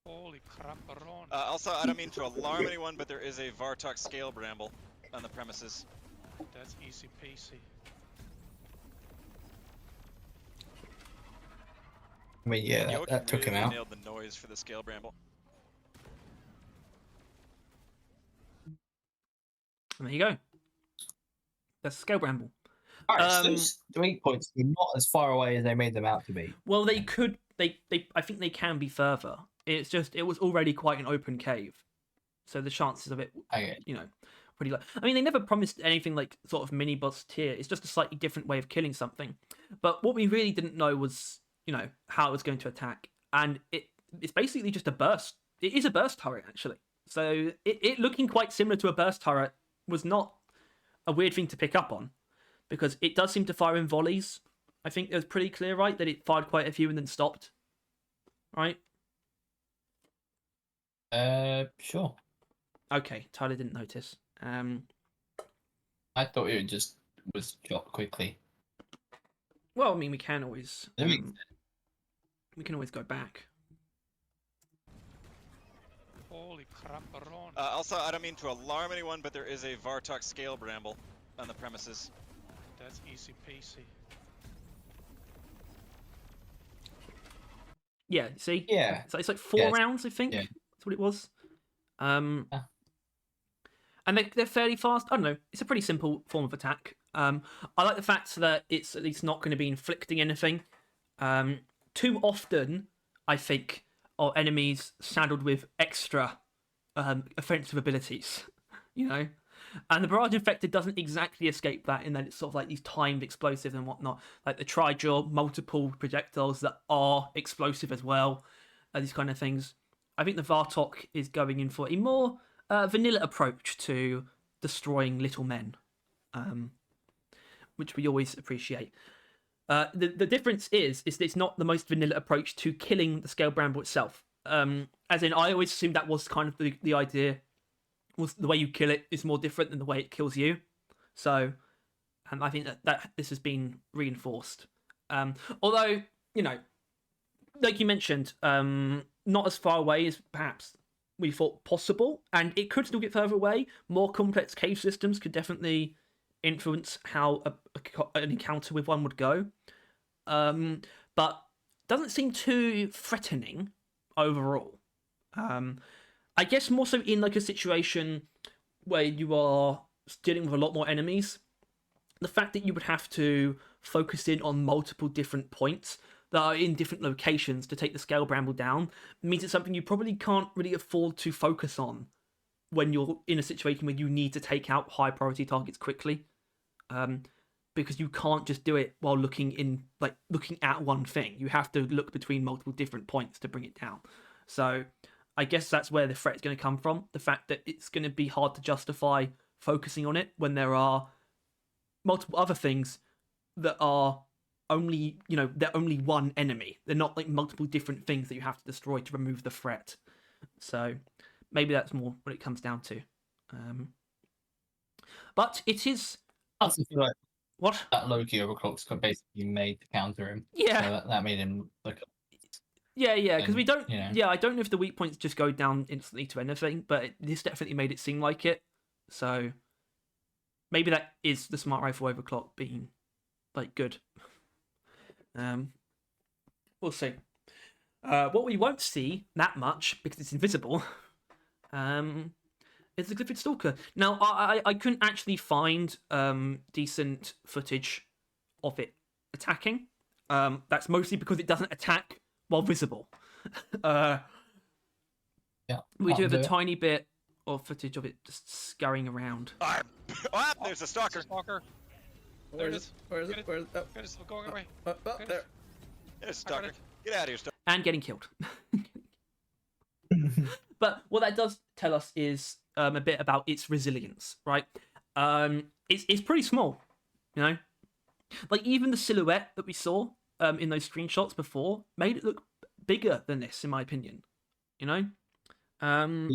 Holy crap, Ron. Also, I don't mean to alarm anyone, but there is a Vartok scale bramble on the premises. That's easy peasy. I mean, yeah, Yoke that took him really out. nailed the noise for the scale bramble. And there you go. That's Scale Bramble. Alright, so those 3 points are not as far away as they made them out to be. Well, they could. I think they can be further. It's just it was already quite an open cave, so the chances of it, Okay. you know, pretty low. I mean, they never promised anything like sort of mini boss tier. It's just a slightly different way of killing something. But what we really didn't know was, you know, how it was going to attack, and it's basically just a burst. It is a burst turret actually. So it looking quite similar to a burst turret was not a weird thing to pick up on, because it does seem to fire in volleys. I think it was pretty clear, right, that it fired quite a few and then stopped. Right? Sure. Okay, Tyler didn't notice. I thought it just was shot quickly. Well, I mean, we can always That makes sense. we can always go back. Holy crap, Ron. Also, I don't mean to alarm anyone, but there is a Vartok scale bramble on the premises. That's easy peasy. Yeah, see? Yeah. So it's like 4 Yeah, rounds, I think. yeah. That's what it was. Yeah. And they're fairly fast. I don't know. It's a pretty simple form of attack. I like the fact that it's at least not going to be inflicting anything. Too often, I think, are enemies saddled with extra offensive abilities, you know? And the Barrage Infected doesn't exactly escape that, in that it's sort of like these timed explosives and whatnot. Like the Tri-Jaw, multiple projectiles that are explosive as well, these kind of things. I think the Vartok is going in for a more vanilla approach to destroying little men, which we always appreciate. The difference is that it's not the most vanilla approach to killing the Scale Bramble itself. As in, I always assumed that was kind of the idea, was the way you kill it is more different than the way it kills you. So, I think that this has been reinforced. Although, you know, like you mentioned, not as far away as perhaps we thought possible, and it could still get further away. More complex cave systems could definitely influence how an encounter with one would go. But doesn't seem too threatening overall. I guess more so in like a situation where you are dealing with a lot more enemies. The fact that you would have to focus in on multiple different points that are in different locations to take the Scale Bramble down means it's something you probably can't really afford to focus on when you're in a situation where you need to take out high priority targets quickly. Because you can't just do it while looking at one thing. You have to look between multiple different points to bring it down. So I guess that's where the threat is going to come from. The fact that it's going to be hard to justify focusing on it when there are multiple other things that are only, you know, they're only one enemy. They're not like multiple different things that you have to destroy to remove the threat. So maybe that's more what it comes down to. But it is... I also feel like What? that Loki Overclocks got basically made to counter him. Yeah. So that made him look. Yeah, because we don't... you know. Yeah, I don't know if the weak points just go down instantly to anything, but this definitely made it seem like it. So maybe that is the Smart Rifle Overclock being, like, good. We'll see. What we won't see that much, because it's invisible, is the Glyphid Stalker. Now, I couldn't actually find decent footage of it attacking. That's mostly because it doesn't attack while visible. Yeah, we do have a it. tiny bit of footage of it just scurrying around. There's a stalker. Stalker. Where is it it? Where is it? Where is it? Good, it's going away. There. There's a stalker. Get out of here, stalker. And getting killed. But what that does tell us is a bit about its resilience, right? it's pretty small, you know. Like even the silhouette that we saw in those screenshots before made it look bigger than this, in my opinion. You know. Yeah.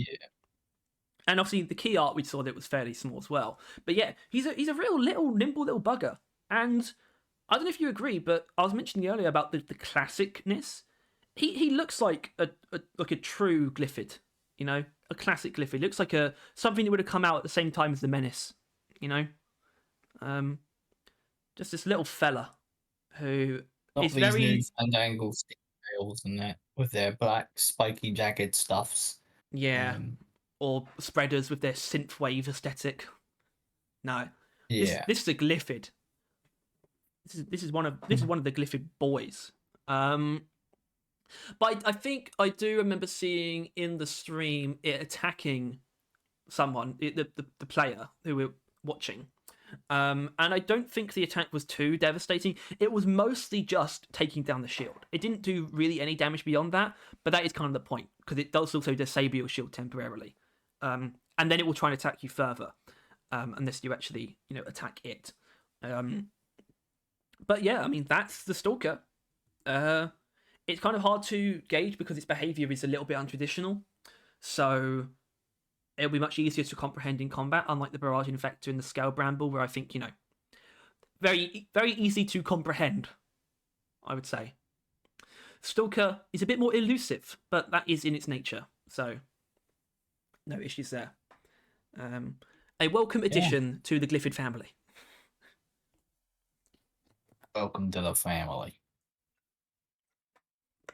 And obviously the key art we saw that was fairly small as well. But yeah, he's a real little nimble little bugger. And I don't know if you agree, but I was mentioning earlier about the classicness. He looks like a true Glyphid, you know, a classic Glyphid. Looks like something that would have come out at the same time as the Menace, you know. Just this little fella who Not is these very new fandangle stick tails and that with their black spiky jagged stuffs. yeah, or spreaders with their synthwave aesthetic. No, Yeah. this is a Glyphid. This is one of the Glyphid boys. But I think I do remember seeing in the stream it attacking someone, the player who we're watching. And I don't think the attack was too devastating. It was mostly just taking down the shield. It didn't do really any damage beyond that, but that is kind of the point, because it does also disable your shield temporarily. And then it will try and attack you further, unless you actually, attack it. But yeah, I mean, that's the Stalker. It's kind of hard to gauge because its behavior is a little bit untraditional. So it'll be much easier to comprehend in combat, unlike the Barrage Infector and the Scale Bramble, where I think, very, very easy to comprehend, I would say. Stalker is a bit more elusive, but that is in its nature, so no issues there. A welcome addition to the Glyphid family. Welcome to the family.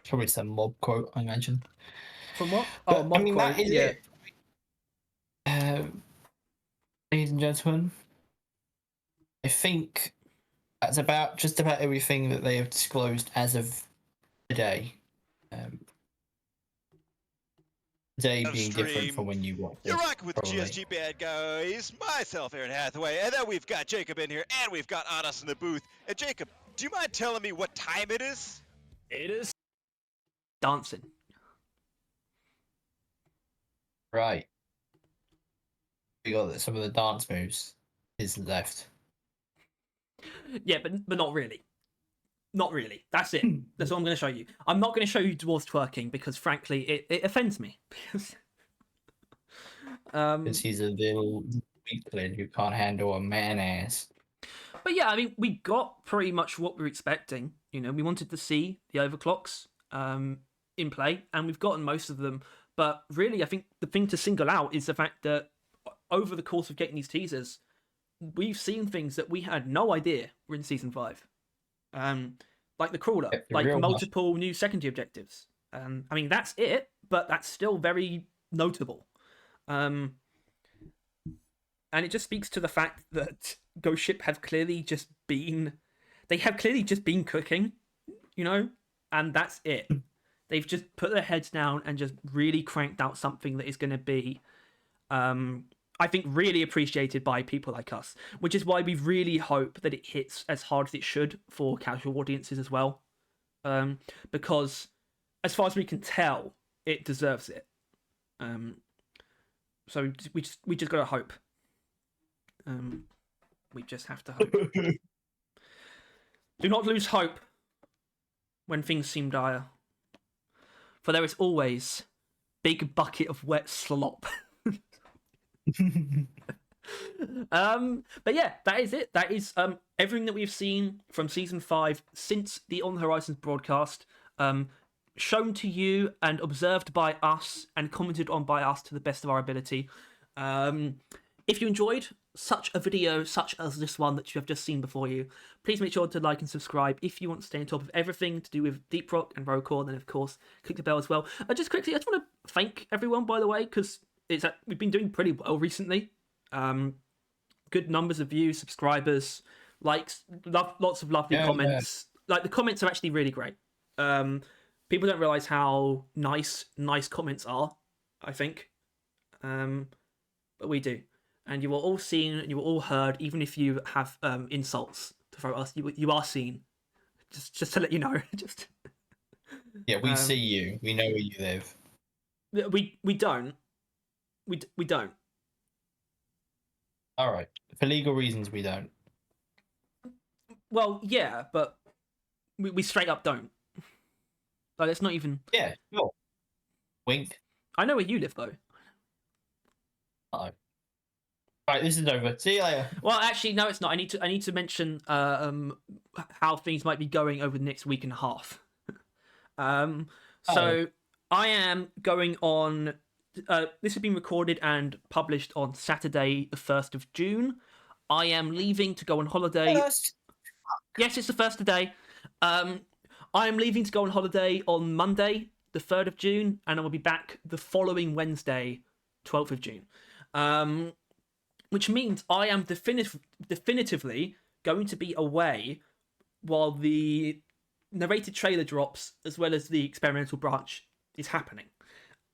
Probably some mob quote, I imagine. From what? But, mob I mean, quote, that is yeah. it. Ladies and gentlemen, I think that's just about everything that they have disclosed as of today. Today being different from when you watch it. You're rocking with probably. GSG Bad Guys, myself, Aaron Hathaway, and then we've got Jacob in here, and we've got Anas in the booth. And Jacob, do you mind telling me what time it is? It is Dancing. Right. We got some of the dance moves is left. Yeah, but not really. Not really. That's it. That's what I'm going to show you. I'm not going to show you dwarves twerking because, frankly, it offends me. Because he's a little weakling who can't handle a man ass. But yeah, I mean, we got pretty much what we were expecting. We wanted to see the overclocks in play, and we've gotten most of them. But really, I think the thing to single out is the fact that over the course of getting these teasers, we've seen things that we had no idea were in Season 5. Like the crawler, like multiple new secondary objectives. I mean, that's it, but that's still very notable. And it just speaks to the fact that Ghost Ship have clearly just been cooking, and that's it. They've just put their heads down and just really cranked out something that is going to be, I think, really appreciated by people like us, which is why we really hope that it hits as hard as it should for casual audiences as well. Because as far as we can tell, it deserves it. So we just gotta hope. We just have to hope. Do not lose hope when things seem dire, for there is always big bucket of wet slop. But yeah, that is it. That is everything that we've seen from Season 5 since the On the Horizons broadcast, shown to you and observed by us and commented on by us to the best of our ability. If you enjoyed such a video such as this one that you have just seen before you, please make sure to like and subscribe if you want to stay on top of everything to do with Deep Rock and Rocore. Then of course click the bell as well. Just quickly, I just want to thank everyone, by the way, because we've been doing pretty well recently. Good numbers of views, subscribers, likes, lots of lovely comments. Yeah. Like the comments are actually really great. People don't realize how nice comments are, I think. But we do. And you were all seen and you were all heard, even if you have insults to throw at us, you are seen. Just to let you know. Yeah, we see you. We know where you live. We don't. We don't. All right. For legal reasons, we don't. Well, yeah, but we straight up don't. Like, it's not even. Yeah, sure. Wink. I know where you live, though. All right, this is over. See you later. Well, actually, no, it's not. I need to mention how things might be going over the next week and a half. So I am going on. This has been recorded and published on Saturday, the 1st of June. I am leaving to go on holiday. Yes, it's the first today. I am leaving to go on holiday on Monday, the 3rd of June, and I will be back the following Wednesday, 12th of June. Which means I am definitively going to be away while the narrated trailer drops, as well as the experimental branch is happening.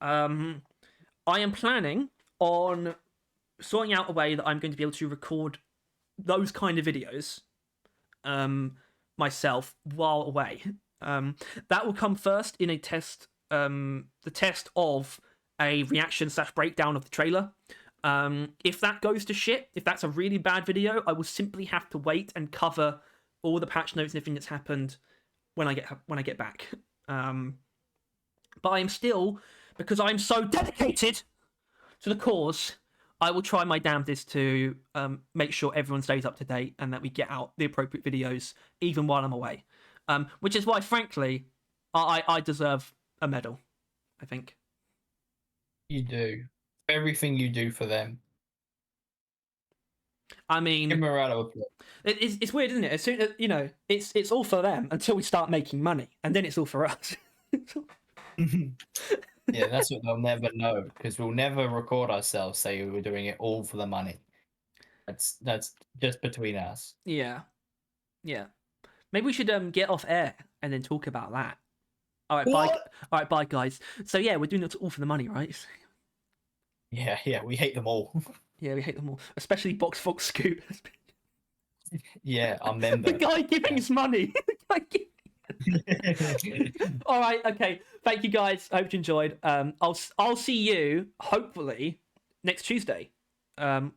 I am planning on sorting out a way that I'm going to be able to record those kind of videos myself while away. That will come first in a test, the test of a reaction / breakdown of the trailer. If that goes to shit, if that's a really bad video, I will simply have to wait and cover all the patch notes and everything that's happened when I get back. But I am still, because I'm so dedicated to the cause, I will try my damnedest to make sure everyone stays up to date and that we get out the appropriate videos even while I'm away. Which is why, frankly, I deserve a medal, I think. You do. Everything you do for them. I mean, Give them a round of applause. it's weird, isn't it? As soon as, it's all for them until we start making money, and then it's all for us. Yeah, that's what they'll never know, because we'll never record ourselves say we were doing it all for the money. That's just between us. Yeah. Maybe we should get off air and then talk about that. All right, bye. All right, bye, guys. So yeah, we're doing it all for the money, right? Yeah, we hate them all. Yeah, we hate them all, especially Box Fox Scoot. Yeah, our member. The guy giving us money. All right, okay. Thank you, guys. I hope you enjoyed. I'll see you hopefully next Tuesday.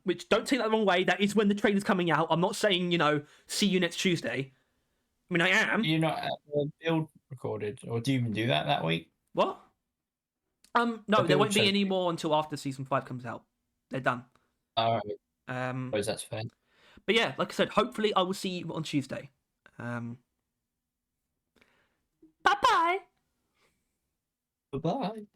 Which, don't take that the wrong way. That is when the trailer's coming out. I'm not saying see you next Tuesday. I mean, I am. You're not build recorded, or do you even do that week? What? No, there won't be any more until after season 5 comes out. They're done. All right. I suppose that's fair. But yeah, like I said, hopefully I will see you on Tuesday. Bye-bye. Bye-bye.